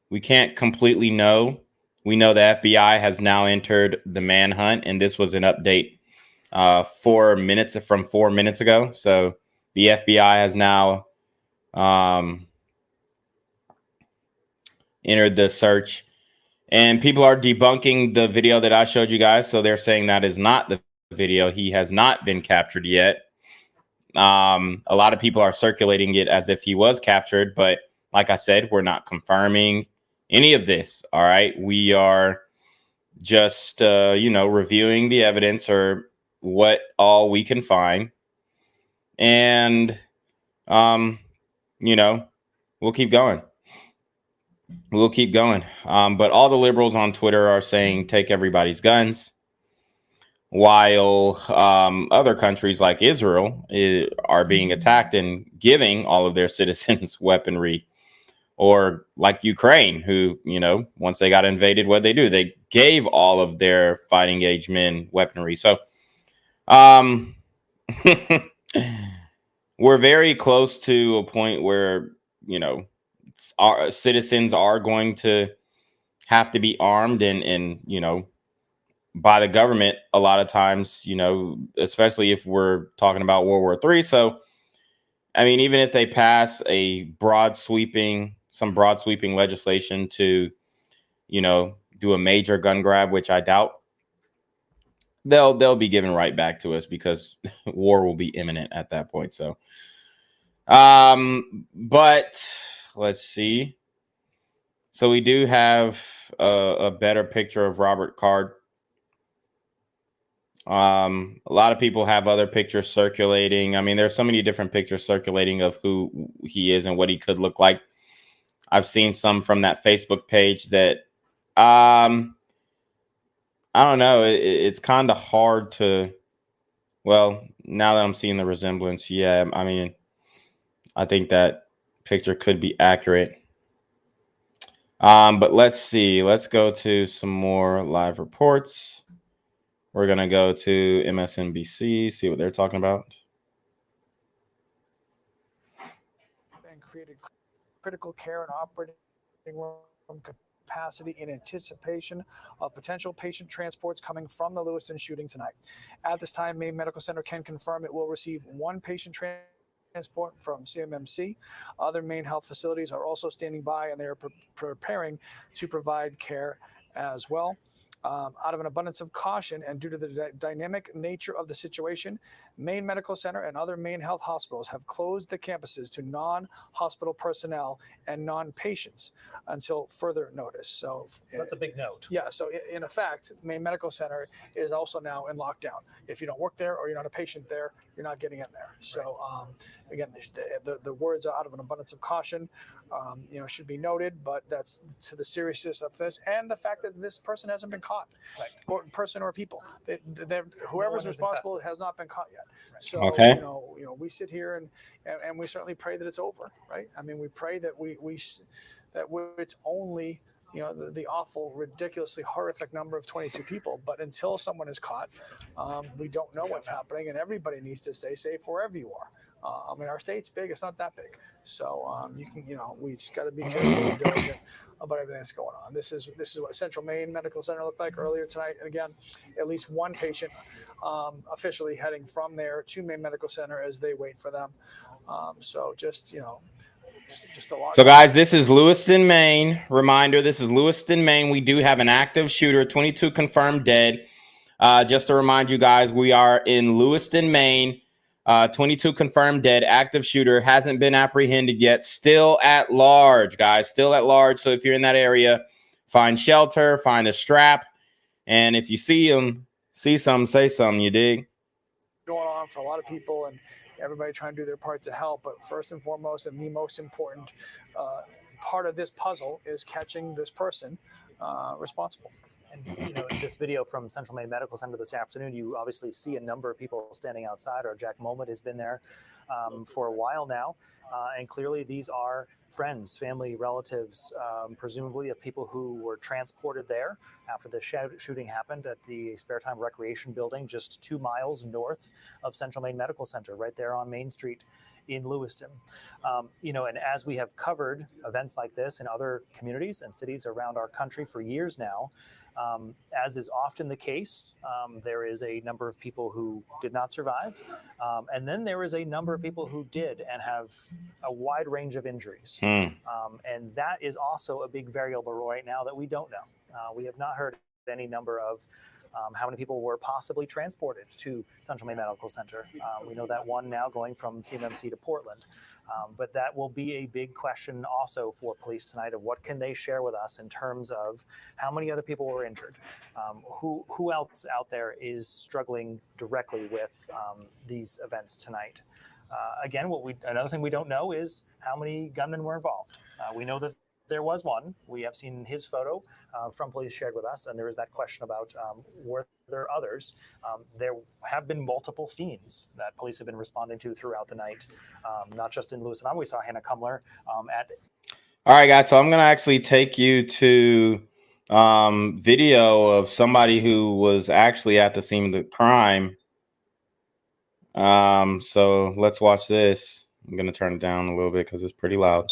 We can't completely know. We know the FBI has now entered the manhunt, and this was an update 4 minutes ago. So the FBI has now entered the search, and people are debunking the video that I showed you guys. So they're saying that is not the video. He has not been captured yet. A lot of people are circulating it as if he was captured, but like I said, we're not confirming any of this. All right. We are just, reviewing the evidence or what all we can find. And, we'll keep going. We'll keep going. But all the liberals on Twitter are saying, take everybody's guns, while other countries like Israel are being attacked and giving all of their citizens weaponry. Or like Ukraine, who, once they got invaded, what they do? They gave all of their fighting age men weaponry. So we're very close to a point where, our citizens are going to have to be armed and by the government a lot of times, especially if we're talking about World War III. So, I mean, even if they pass some broad sweeping legislation to, do a major gun grab, which I doubt, they'll be given right back to us because war will be imminent at that point. So, but let's see. So we do have a better picture of Robert Card. A lot of people have other pictures circulating. I mean, there's so many different pictures circulating of who he is and what he could look like. I've seen some from that Facebook page that, I don't know. It's kind of hard to, well, now that I'm seeing the resemblance, yeah, I mean, I think that picture could be accurate. But let's see. Let's go to some more live reports. We're going to go to MSNBC, see what they're talking about. And created critical care and operating room capacity in anticipation of potential patient transports coming from the Lewiston shooting tonight. At this time, Maine Medical Center can confirm it will receive one patient transport from CMMC. Other Maine health facilities are also standing by, and they are preparing to provide care as well. Out of an abundance of caution and due to the dynamic nature of the situation, Maine Medical Center and other Maine health hospitals have closed the campuses to non-hospital personnel and non-patients until further notice. So that's a big note. Yeah. So in effect, Maine Medical Center is also now in lockdown. If you don't work there or you're not a patient there, you're not getting in there. So again, the words are out of an abundance of caution, should be noted, but that's to the seriousness of this and the fact that this person hasn't been caught, or person or people. Whoever's responsible has not been caught yet. Right. So okay. We sit here and we certainly pray that it's over, right? I mean, we pray that it's only the awful, ridiculously horrific number of 22 people. But until someone is caught, we don't know what's happening, and everybody needs to stay safe wherever you are. I mean, our state's big; it's not that big, so we just got to be careful and diligent about everything that's going on. This is what Central Maine Medical Center looked like earlier tonight, and again, at least one patient officially heading from there to Maine Medical Center as they wait for them. So just a lot. So guys, this is Lewiston, Maine. Reminder: this is Lewiston, Maine. We do have an active shooter, 22 confirmed dead. Just to remind you guys, we are in Lewiston, Maine. 22 confirmed dead. Active shooter hasn't been apprehended yet. Still at large, guys. Still at large. So if you're in that area, find shelter, find a strap, and if you see them, see something, say something. You dig? Going on for a lot of people, and everybody trying to do their part to help. But first and foremost, and the most important part of this puzzle is catching this person responsible. And this video from Central Maine Medical Center this afternoon, you obviously see a number of people standing outside. Our Jack Moment has been there for a while now, and clearly these are friends, family, relatives, presumably of people who were transported there after the shooting happened at the Spare Time Recreation Building, just 2 miles north of Central Maine Medical Center, right there on Main Street in Lewiston. And as we have covered events like this in other communities and cities around our country for years now, as is often the case, there is a number of people who did not survive. And then there is a number of people who did and have a wide range of injuries. And that is also a big variable right now that we don't know. We have not heard any number of how many people were possibly transported to Central Maine Medical Center. We know that one now going from TMMC to Portland. But that will be a big question also for police tonight of what can they share with us in terms of how many other people were injured, who else out there is struggling directly with these events tonight. Again, another thing we don't know is how many gunmen were involved. We know that there was one. We have seen his photo from police shared with us, and there is that question about were there others. There have been multiple scenes that police have been responding to throughout the night, not just in Lewiston. We saw Hannah Kumler at. All right, guys. So I'm gonna actually take you to video of somebody who was actually at the scene of the crime. So let's watch this. I'm gonna turn it down a little bit because it's pretty loud.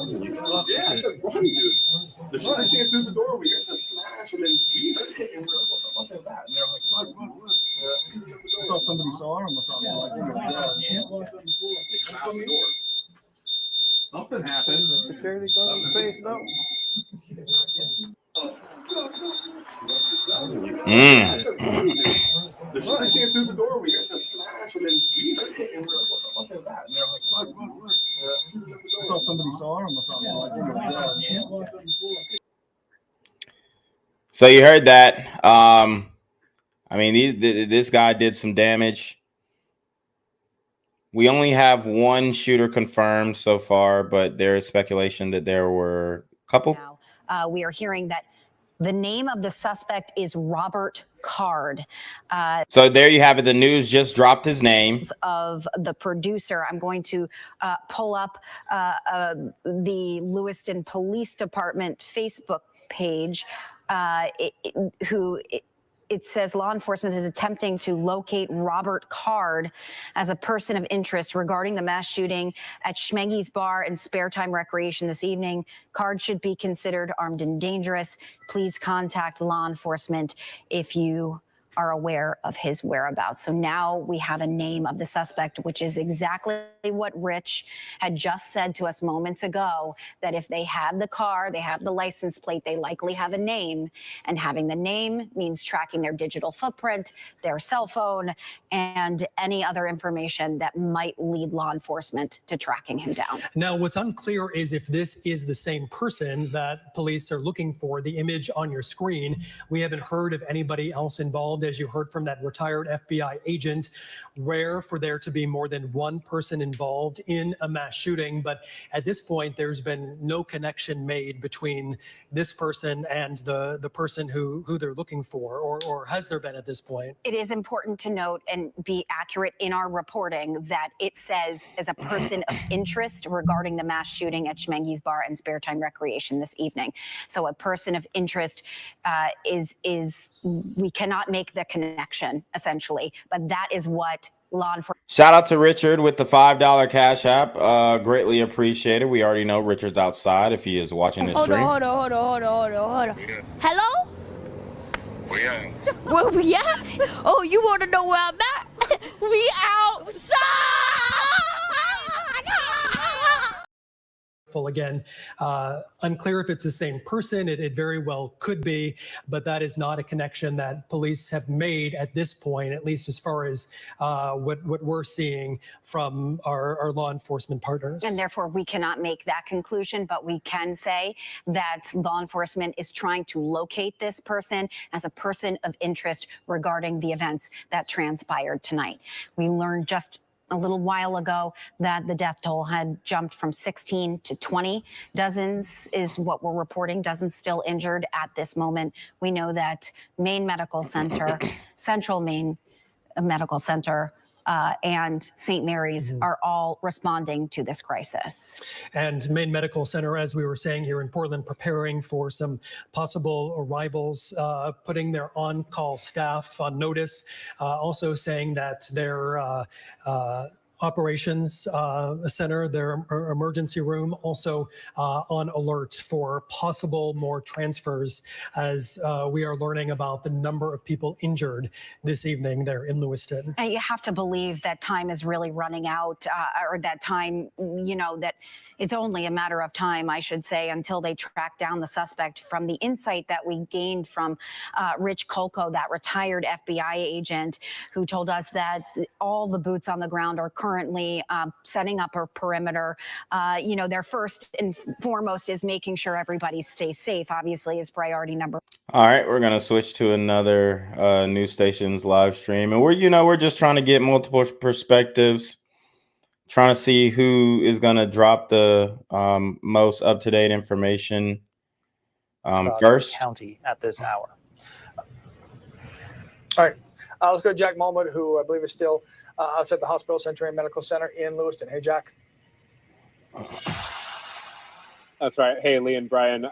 Yeah, I said, run, dude. The shooter came through the door. We heard the smash, and then we heard it, and we're like, what the fuck is that? And they're like, run, run, run. I thought somebody saw him or something. They smashed the door. Something happened. Security guard safe, no. I said, run, dude. The shooter came through the door. We heard the smash, and then we heard it, and we're like, what the fuck is that? And they're like, run, run, run. I thought somebody saw him or something. So you heard that. I mean, this guy did some damage. We only have one shooter confirmed so far, but there is speculation that there were a couple. Now, we are hearing that the name of the suspect is Robert Card. So there you have it. The news just dropped his name. Of the producer. I'm going to pull up the Lewiston Police Department Facebook page, it says law enforcement is attempting to locate Robert Card as a person of interest regarding the mass shooting at Schmeggy's Bar and Spare Time Recreation this evening. Card should be considered armed and dangerous. Please contact law enforcement if you are aware of his whereabouts. So now we have a name of the suspect, which is exactly what Rich had just said to us moments ago, that if they have the car, they have the license plate, they likely have a name, and having the name means tracking their digital footprint, their cell phone, and any other information that might lead law enforcement to tracking him down. Now, what's unclear is if this is the same person that police are looking for. The image on your screen, we haven't heard of anybody else involved, as you heard from that retired FBI agent. Rare for there to be more than one person involved in a mass shooting, but at this point, there's been no connection made between this person and the person who they're looking for, or has there been at this point? It is important to note and be accurate in our reporting that it says as a person of interest regarding the mass shooting at Schmeggy's Bar and Spare Time Recreation this evening. So a person of interest is we cannot make the connection essentially, but that is what law enforcement. Shout out to Richard with the $5 Cash App. Greatly appreciated. We already know Richard's outside if he is watching this stream. Hold on. Hello? Where we at? Oh, you want to know where I'm at? We outside! Again, unclear if it's the same person. It very well could be, but that is not a connection that police have made at this point, at least as far as what we're seeing from our law enforcement partners. And therefore, we cannot make that conclusion, but we can say that law enforcement is trying to locate this person as a person of interest regarding the events that transpired tonight. We learned just a little while ago that the death toll had jumped from 16 to 20. Dozens is what we're reporting, dozens still injured at this moment. We know that Maine Medical Center, Central Maine Medical Center, and St. Mary's are all responding to this crisis. And Maine Medical Center, as we were saying here in Portland, preparing for some possible arrivals, putting their on-call staff on notice, also saying that their operations center, their emergency room, also on alert for possible more transfers, as we are learning about the number of people injured this evening there in Lewiston. And you have to believe that time is really running out, or that time, you know, that it's only a matter of time, I should say, until they track down the suspect. From the insight that we gained from Rich Kolko, that retired FBI agent, who told us that all the boots on the ground are currently setting up a perimeter. You know, their first and foremost is making sure everybody stays safe, obviously, is priority number. All right, we're gonna switch to another news station's live stream, and we're just trying to get multiple perspectives, trying to see who is gonna drop the most up-to-date information first. County at this hour. All right, let's go to Jack Mulmud, who I believe is still outside the hospital, Central Maine Medical Center in Lewiston. Hey, Jack. That's right. Hey, Lee and Brian.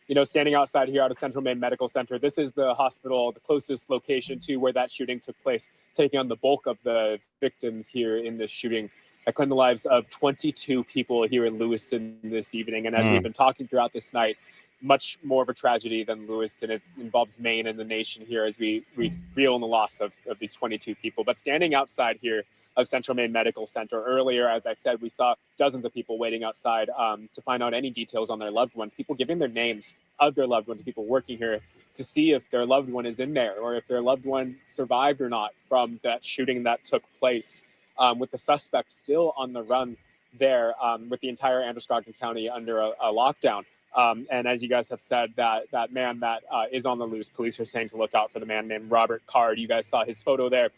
You know, standing outside here out of Central Maine Medical Center, this is the hospital, the closest location to where that shooting took place, taking on the bulk of the victims here in this shooting that claimed the lives of 22 people here in Lewiston this evening. And as we've been talking throughout this night, much more of a tragedy than Lewiston. It involves Maine and the nation here as we reel in the loss of these 22 people. But standing outside here of Central Maine Medical Center earlier, as I said, we saw dozens of people waiting outside to find out any details on their loved ones, people giving their names of their loved ones, people working here to see if their loved one is in there or if their loved one survived or not from that shooting that took place, with the suspect still on the run there, with the entire Androscoggin County under a lockdown. And as you guys have said, that man that is on the loose, police are saying to look out for the man named Robert Card. You guys saw his photo there.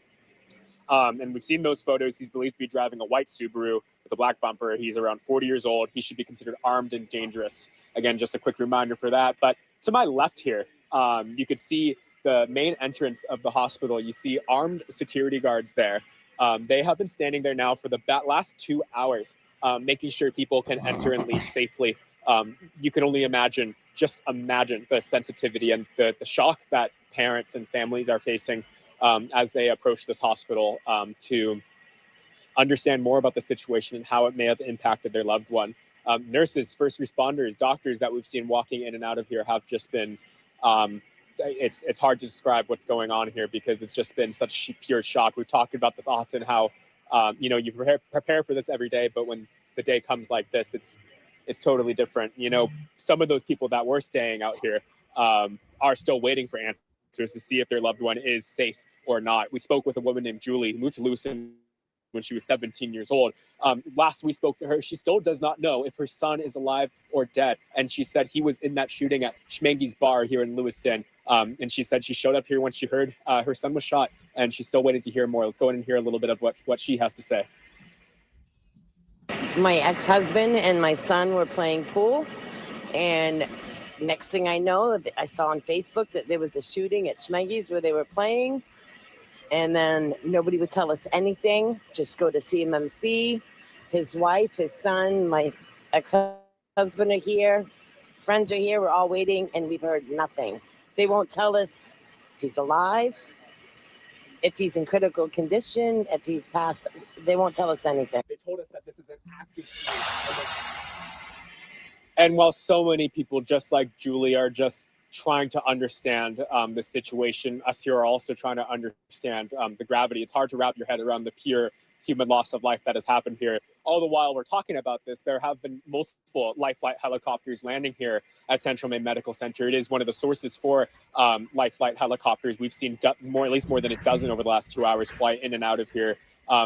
And we've seen those photos. He's believed to be driving a white Subaru with a black bumper. He's around 40 years old. He should be considered armed and dangerous. Again, just a quick reminder for that. But to my left here, you could see the main entrance of the hospital. You see armed security guards there. They have been standing there now for the last 2 hours, making sure people can enter and leave safely. You can only imagine the sensitivity and the shock that parents and families are facing as they approach this hospital to understand more about the situation and how it may have impacted their loved one. Nurses, first responders, doctors that we've seen walking in and out of here have just been, it's hard to describe what's going on here because it's just been such pure shock. We've talked about this often, how, you prepare for this every day, but when the day comes like this, it's totally different. You know, some of those people that were staying out here are still waiting for answers to see if their loved one is safe or not. We spoke with a woman named Julie who moved to Lewiston when she was 17 years old. Last we spoke to her, she still does not know if her son is alive or dead. And she said he was in that shooting at Schmangy's bar here in Lewiston. And she said she showed up here when she heard her son was shot, and she's still waiting to hear more. Let's go in and hear a little bit of what she has to say. My ex-husband and my son were playing pool, and next thing I know, I saw on Facebook that there was a shooting at Schmangy's where they were playing, and then nobody would tell us anything. Just go to CMMC. His wife, his son, my ex-husband are here. Friends are here. We're all waiting, and we've heard nothing. They won't tell us if he's alive, if he's in critical condition, if he's passed. They won't tell us anything. They told us that this is an active shooting. And while so many people, just like Julie, are just trying to understand the situation, us here are also trying to understand the gravity. It's hard to wrap your head around the pure human loss of life that has happened here. All the while we're talking about this, there have been multiple life flight helicopters landing here at Central Maine Medical Center. It is one of the sources for life flight helicopters. We've seen at least more than a dozen over the last 2 hours fly in and out of here,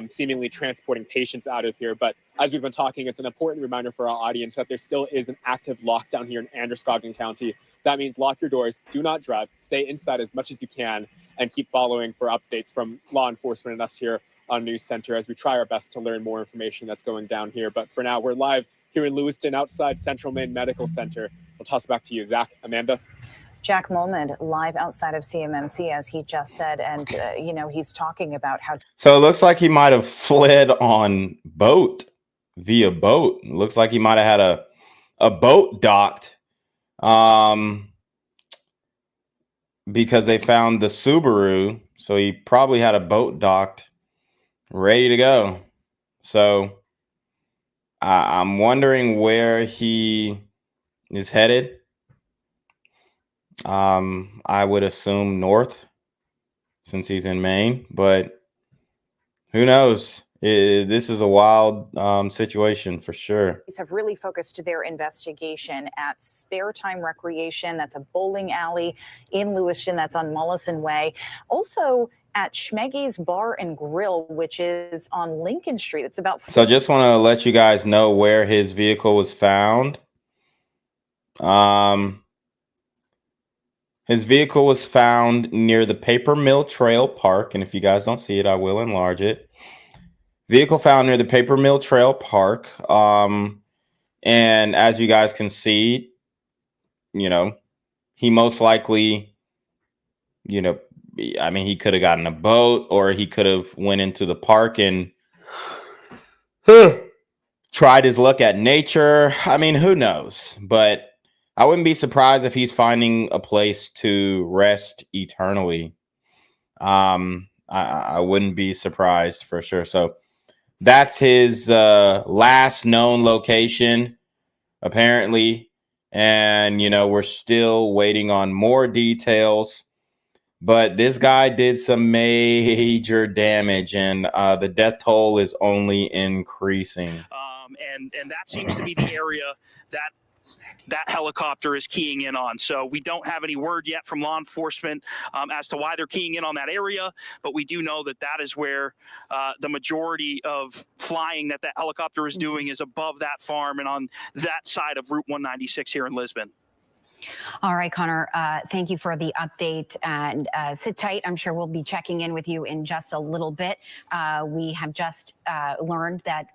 seemingly transporting patients out of here. But as we've been talking, it's an important reminder for our audience that there still is an active lockdown here in Androscoggin County. That means lock your doors, do not drive, stay inside as much as you can, and keep following for updates from law enforcement and us here on News Center as we try our best to learn more information that's going down here. But for now, we're live here in Lewiston outside Central Maine Medical Center. We'll toss it back to you, Zach. Amanda? Jack Molman live outside of CMMC, as he just said, and he's talking about how. So it looks like he might have fled on via boat. It looks like he might have had a boat docked, because they found the Subaru. So he probably had a boat docked, ready to go. So I'm wondering where he is headed. I would assume north since he's in Maine, but who knows? This is a wild situation for sure. Police have really focused their investigation at Spare Time Recreation. That's a bowling alley in Lewiston. That's on Mullison Way. Also at Schmeggy's Bar and Grill, which is on Lincoln Street. It's about. So just want to let you guys know where his vehicle was found. His vehicle was found near the Paper Mill Trail Park. And if you guys don't see it, I will enlarge it. Vehicle found near the Paper Mill Trail Park. And as you guys can see, he most likely, he could have gotten a boat, or he could have went into the park and tried his luck at nature. I mean, who knows? But I wouldn't be surprised if he's finding a place to rest eternally. I wouldn't be surprised for sure. So that's his last known location, apparently. And, we're still waiting on more details. But this guy did some major damage, and the death toll is only increasing. And that seems to be the area that helicopter is keying in on. So we don't have any word yet from law enforcement as to why they're keying in on that area, but we do know that is where the majority of flying that helicopter is doing is above that farm and on that side of Route 196 here in Lisbon. All right, Connor, thank you for the update, and sit tight. I'm sure we'll be checking in with you in just a little bit. We have just learned that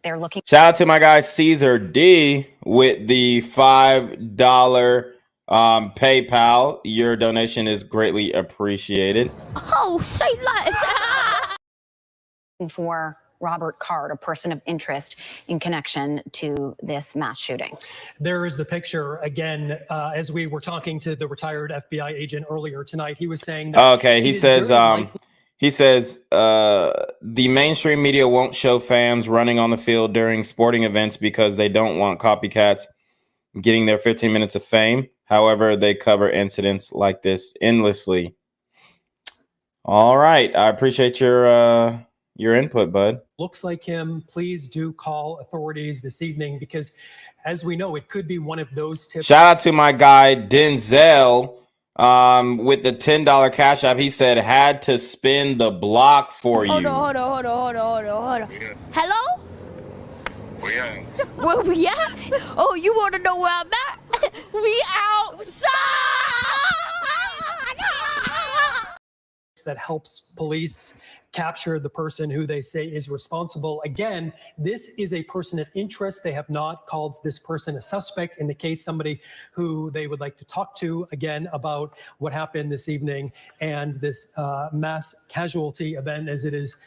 they're looking. Shout out to my guy Caesar D with the $5 PayPal. Your donation is greatly appreciated. Oh, say less. For Robert Card, a person of interest in connection to this mass shooting. There is the picture again. As we were talking to the retired FBI agent earlier tonight, he was saying that. Okay, he says the mainstream media won't show fans running on the field during sporting events because they don't want copycats getting their 15 minutes of fame. However, they cover incidents like this endlessly. All right, I appreciate your input, bud. Looks like him. Please do call authorities this evening, because as we know, it could be one of those tips. Shout out to my guy Denzel with the $10 cash app. He said had to spin the block for you. Hold on. Hello? Where we at? Oh, you want to know where I'm at? We outside! That helps police capture the person who they say is responsible. Again, this is a person of interest. They have not called this person a suspect. In the case, somebody who they would like to talk to, again, about what happened this evening and this mass casualty event, as it is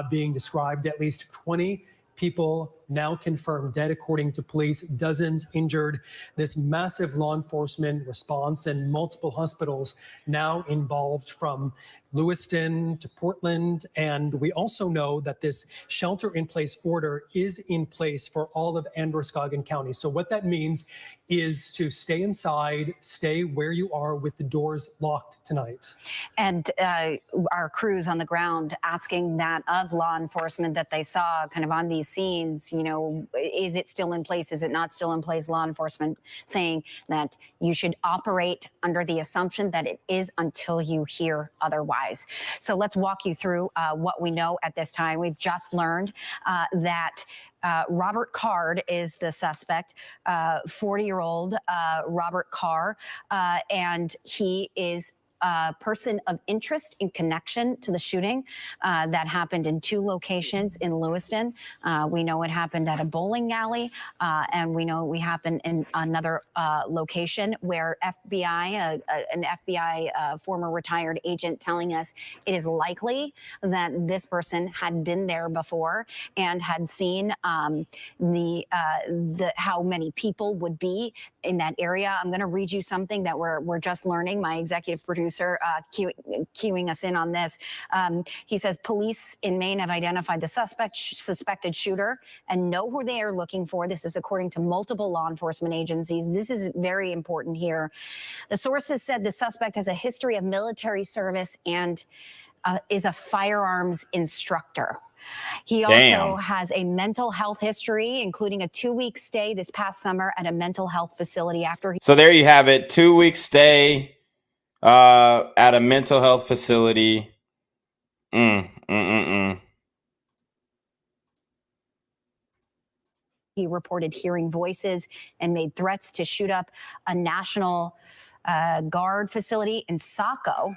being described. At least 20 people now confirmed dead, according to police, dozens injured. This massive law enforcement response and multiple hospitals now involved, from Lewiston to Portland. And we also know that this shelter-in-place order is in place for all of Androscoggin County. So what that means is to stay inside, stay where you are with the doors locked tonight. And our crews on the ground asking that of law enforcement that they saw kind of on these scenes, you know, is it still in place? Is it not still in place? Law enforcement saying that you should operate under the assumption that it is until you hear otherwise. So let's walk you through what we know at this time. We've just learned that Robert Card is the suspect, 40-year-old Robert Carr, and he is a person of interest in connection to the shooting that happened in 2 locations in Lewiston. We know it happened at a bowling alley, and we know it happened in another location where an FBI former retired agent telling us it is likely that this person had been there before and had seen how many people would be in that area. I'm going to read you something that we're just learning. My executive producer cueing us in on this. He says police in Maine have identified the suspected shooter and know who they are looking for. This is according to multiple law enforcement agencies. This is very important here. The sources said the suspect has a history of military service and is a firearms instructor. He also has a mental health history, including a 2-week stay this past summer at a mental health facility after he. So there you have it. 2-week stay at a mental health facility. He reported hearing voices and made threats to shoot up a National Guard facility in Saco.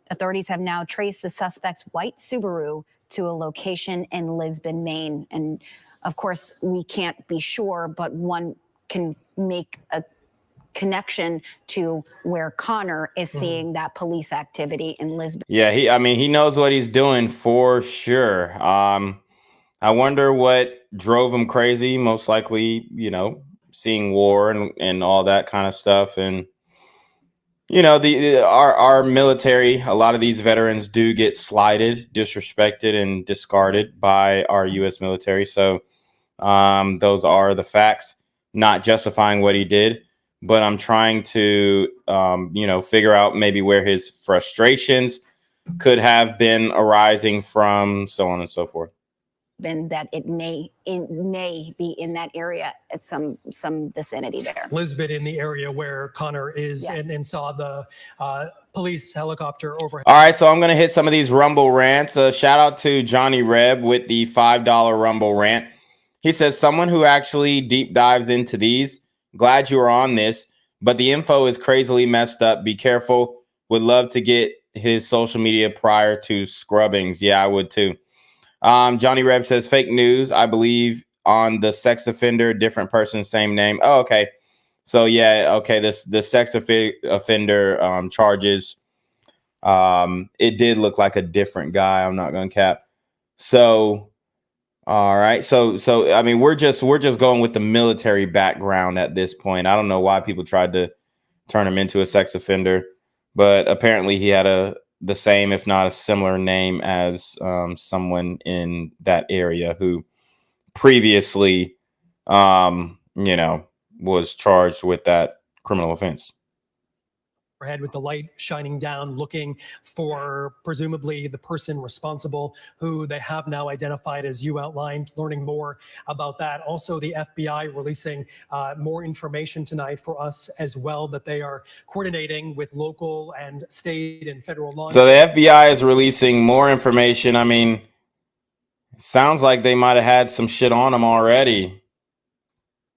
Authorities have now traced the suspect's white Subaru to a location in Lisbon, Maine. And of course, we can't be sure, but one can make a connection to where Connor is seeing that police activity in Lisbon. Yeah, he knows what he's doing for sure. I wonder what drove him crazy. Most likely, you know, seeing war and all that kind of stuff. And you know, our military, a lot of these veterans do get slighted, disrespected, and discarded by our U.S. military. So those are the facts, not justifying what he did. But I'm trying to, you know, figure out maybe where his frustrations could have been arising from, so on and so forth. That it may be in that area at some vicinity there. Lisbon, in the area where Connor is, Yes. and saw the police helicopter overhead. All right, so I'm going to hit some of these Rumble rants. Shout out to Johnny Reb with the $5 Rumble rant. He says, someone who actually deep dives into these, glad you are on this, but the info is crazily messed up. Be careful. Would love to get his social media prior to scrubbings. Yeah, I would too. Johnny Reb says, fake news. I believe on the sex offender, different person, same name. Oh, okay. So yeah, okay. The sex offender charges. It did look like a different guy. I'm not going to cap. So, all right. So I mean, we're just going with the military background at this point. I don't know why people tried to turn him into a sex offender, but apparently he had the same, if not a similar name as someone in that area who previously, you know, was charged with that criminal offense. Head with the light shining down, looking for presumably the person responsible, who they have now identified as you outlined, learning more about that. Also, the FBI releasing more information tonight for us as well, that they are coordinating with local and state and federal law. So the FBI is releasing more information. I mean, sounds like they might have had some shit on them already.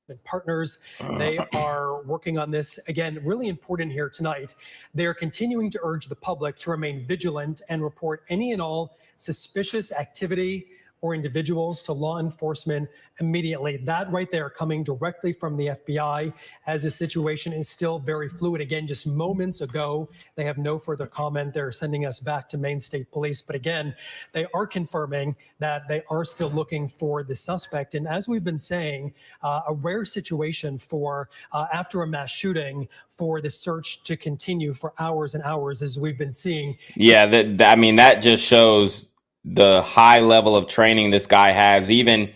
And partners, they are working on this. Again, really important here tonight. They are continuing to urge the public to remain vigilant and report any and all suspicious activity or individuals to law enforcement immediately. That right there coming directly from the FBI, as the situation is still very fluid. Again, just moments ago, they have no further comment. They're sending us back to Maine State Police. But again, they are confirming that they are still looking for the suspect. And as we've been saying, a rare situation for after a mass shooting for the search to continue for hours and hours, as we've been seeing. Yeah, I mean, that just shows the high level of training this guy has, even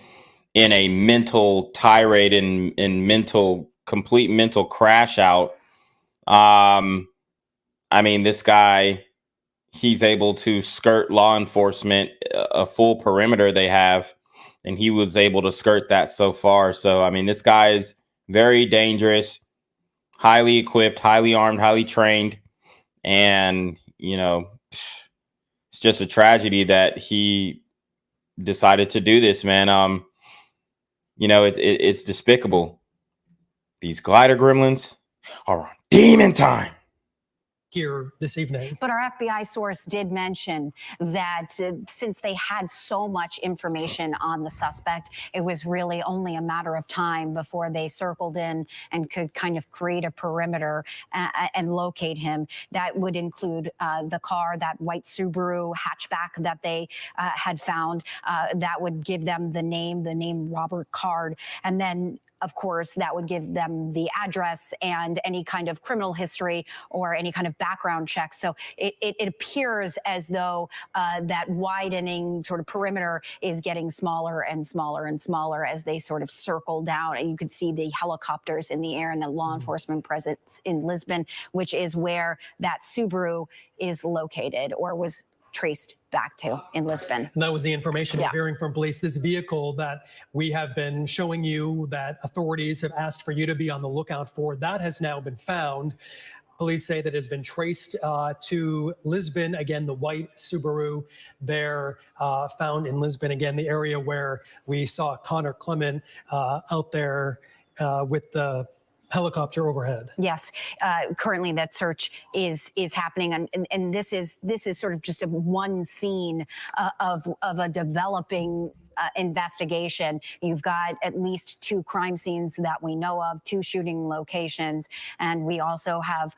in a mental tirade and complete mental crash out. I mean, this guy, he's able to skirt law enforcement, a full perimeter they have, and he was able to skirt that so far. So, I mean, this guy is very dangerous, highly equipped, highly armed, highly trained. And, you know, it's just a tragedy that he decided to do this, man. You know, it's despicable. These glider gremlins are on demon time Here this evening. But our FBI source did mention that since they had so much information on the suspect, it was really only a matter of time before they circled in and could kind of create a perimeter and locate him. That would include the car, that white Subaru hatchback that they had found. That would give them the name Robert Card. And then of course, that would give them the address and any kind of criminal history or any kind of background check. So it appears as though that widening sort of perimeter is getting smaller and smaller and smaller as they sort of circle down. And you could see the helicopters in the air and the law enforcement presence in Lisbon, which is where that Subaru is located or was traced back to in Lisbon. And that was the information we're hearing from police. This vehicle that we have been showing you that authorities have asked for you to be on the lookout for, that has now been found. Police say that it has been traced to Lisbon. Again, the white Subaru there found in Lisbon. Again, the area where we saw Connor Clement out there with the helicopter overhead. Yes, currently that search is happening, and this is sort of just one scene of a developing investigation. You've got at least 2 crime scenes that we know of, 2 shooting locations, and we also have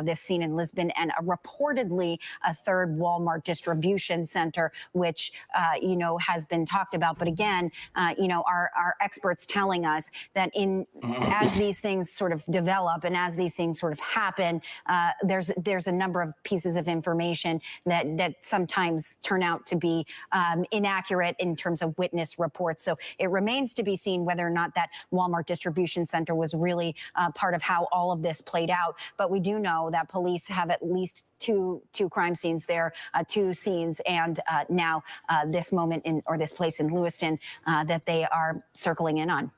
this scene in Lisbon and reportedly a 3rd Walmart distribution center, which has been talked about. But again, our experts telling us that as these things sort of develop and as these things sort of happen, there's a number of pieces of information that sometimes turn out to be inaccurate in terms of witness reports. So it remains to be seen whether or not that Walmart distribution center was really part of how all of this played out. But we do know that police have at least two crime scenes there, 2 scenes, and now this moment or this place in Lewiston that they are circling in on.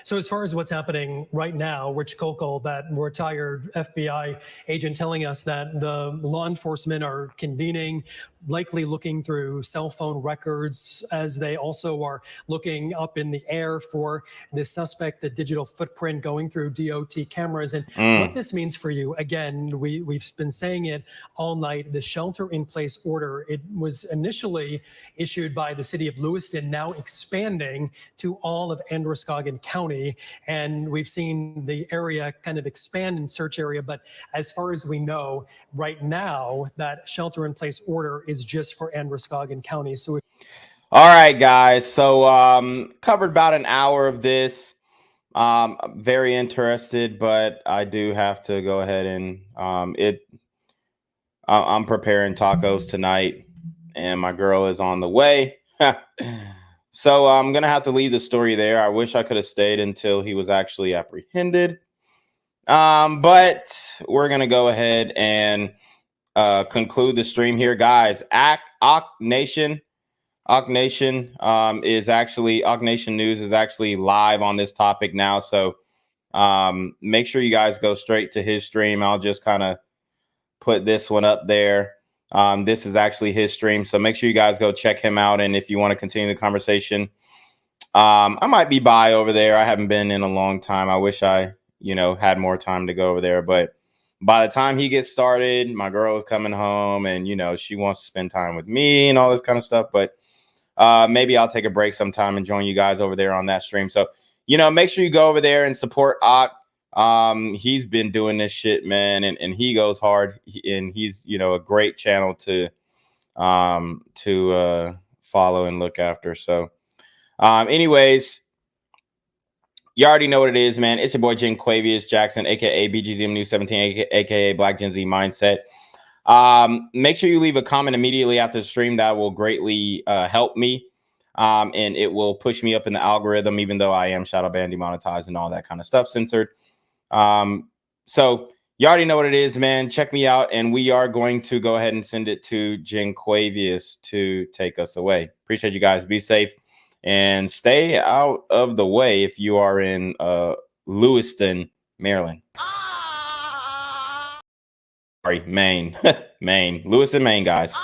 So as far as what's happening right now, Rich Kokol, that retired FBI agent, telling us that the law enforcement are convening, likely looking through cell phone records, as they also are looking up in the air for the suspect, the digital footprint going through DOT cameras. And what this means for you, again, we've been saying it all night, the shelter-in-place order, it was initially issued by the city of Lewiston, now expanding to all of Androscoggin County. And we've seen the area kind of expand in search area. But as far as we know, right now, that shelter-in-place order is just for Androscoggin County. So all right, guys. So covered about an hour of this. Very interested, but I do have to go ahead and I'm preparing tacos tonight, and my girl is on the way. So I'm gonna have to leave the story there. I wish I could have stayed until he was actually apprehended. But we're gonna go ahead and conclude the stream here, guys. Ock Nation is actually Ock Nation News is actually live on this topic now. So make sure you guys go straight to his stream. I'll just kind of put this one up there. This is actually his stream, so make sure you guys go check him out. And if you want to continue the conversation, I might be by over there. I haven't been in a long time. I wish I, had more time to go over there. But by the time he gets started, my girl is coming home, and she wants to spend time with me and all this kind of stuff. But maybe I'll take a break sometime and join you guys over there on that stream. So, you know, make sure you go over there and support Ock. He's been doing this shit, man, and he goes hard, and he's, you know, a great channel to follow and look after. So, anyways, you already know what it is, man. It's your boy Quavius Jackson, aka BGZM News 17, aka Black Gen Z Mindset. Make sure you leave a comment immediately after the stream. That will greatly help me. And it will push me up in the algorithm, even though I am shadow banned, demonetized, and all that kind of stuff, censored. So you already know what it is, man. Check me out, and we are going to go ahead and send it to Quavius to take us away. Appreciate you guys. Be safe and stay out of the way if you are in Lewiston, Maryland. Sorry, Maine. Maine. Lewiston, Maine, guys.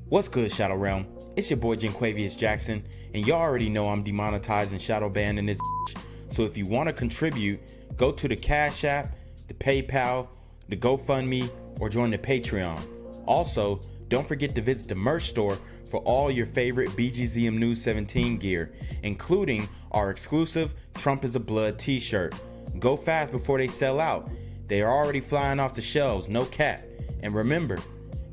What's good, Shadow Realm? It's your boy Quavius Jackson, and y'all already know I'm demonetized and shadow banned in this bitch. So if you want to contribute, go to the Cash App, the PayPal, the GoFundMe, or join the Patreon. Also, don't forget to visit the merch store for all your favorite BGZM News 17 gear, including our exclusive Trump is a Blood t-shirt. Go fast before they sell out. They are already flying off the shelves, no cap. And remember,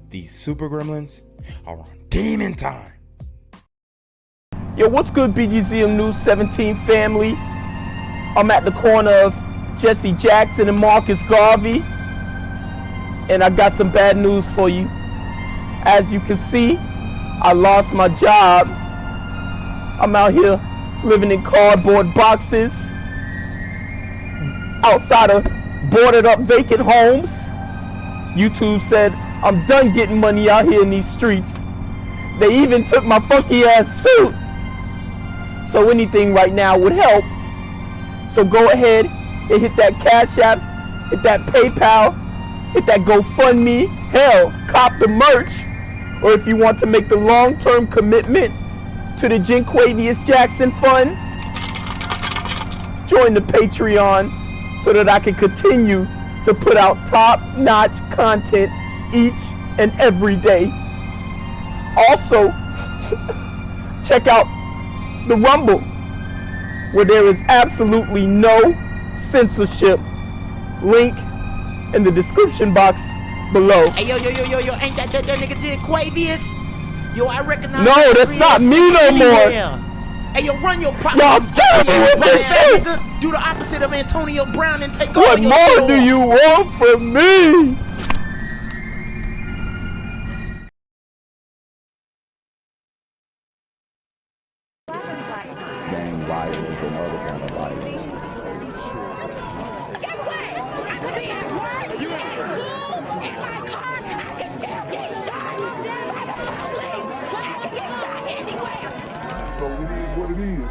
these super gremlins are on demon time. Yo, what's good, BGZM News 17 family? I'm at the corner of Jesse Jackson and Marcus Garvey, and I got some bad news for you. As you can see, I lost my job. I'm out here living in cardboard boxes outside of boarded up vacant homes. YouTube said I'm done getting money out here in these streets. They even took my funky ass suit. So anything right now would help. So go ahead and hit that Cash App, hit that PayPal, hit that GoFundMe. Hell, cop the merch. Or if you want to make the long-term commitment to the Quavius Jackson Fund, join the Patreon so that I can continue to put out top-notch content each and every day. Also, check out the Rumble, where there is absolutely no censorship. Link in the description box below. Hey, yo, ain't that nigga Quavius? Yo, I recognize. No, that's not me no more. Hey, yo, run your pop. Y'all tell me what this is. Do the opposite of Antonio Brown and take What all your more do you want from me? Gang violence and other kind of violence. Guess what? I could be at work, at school, in my car, and I can still get shot by the police. I can get shot anywhere. So it is what it is.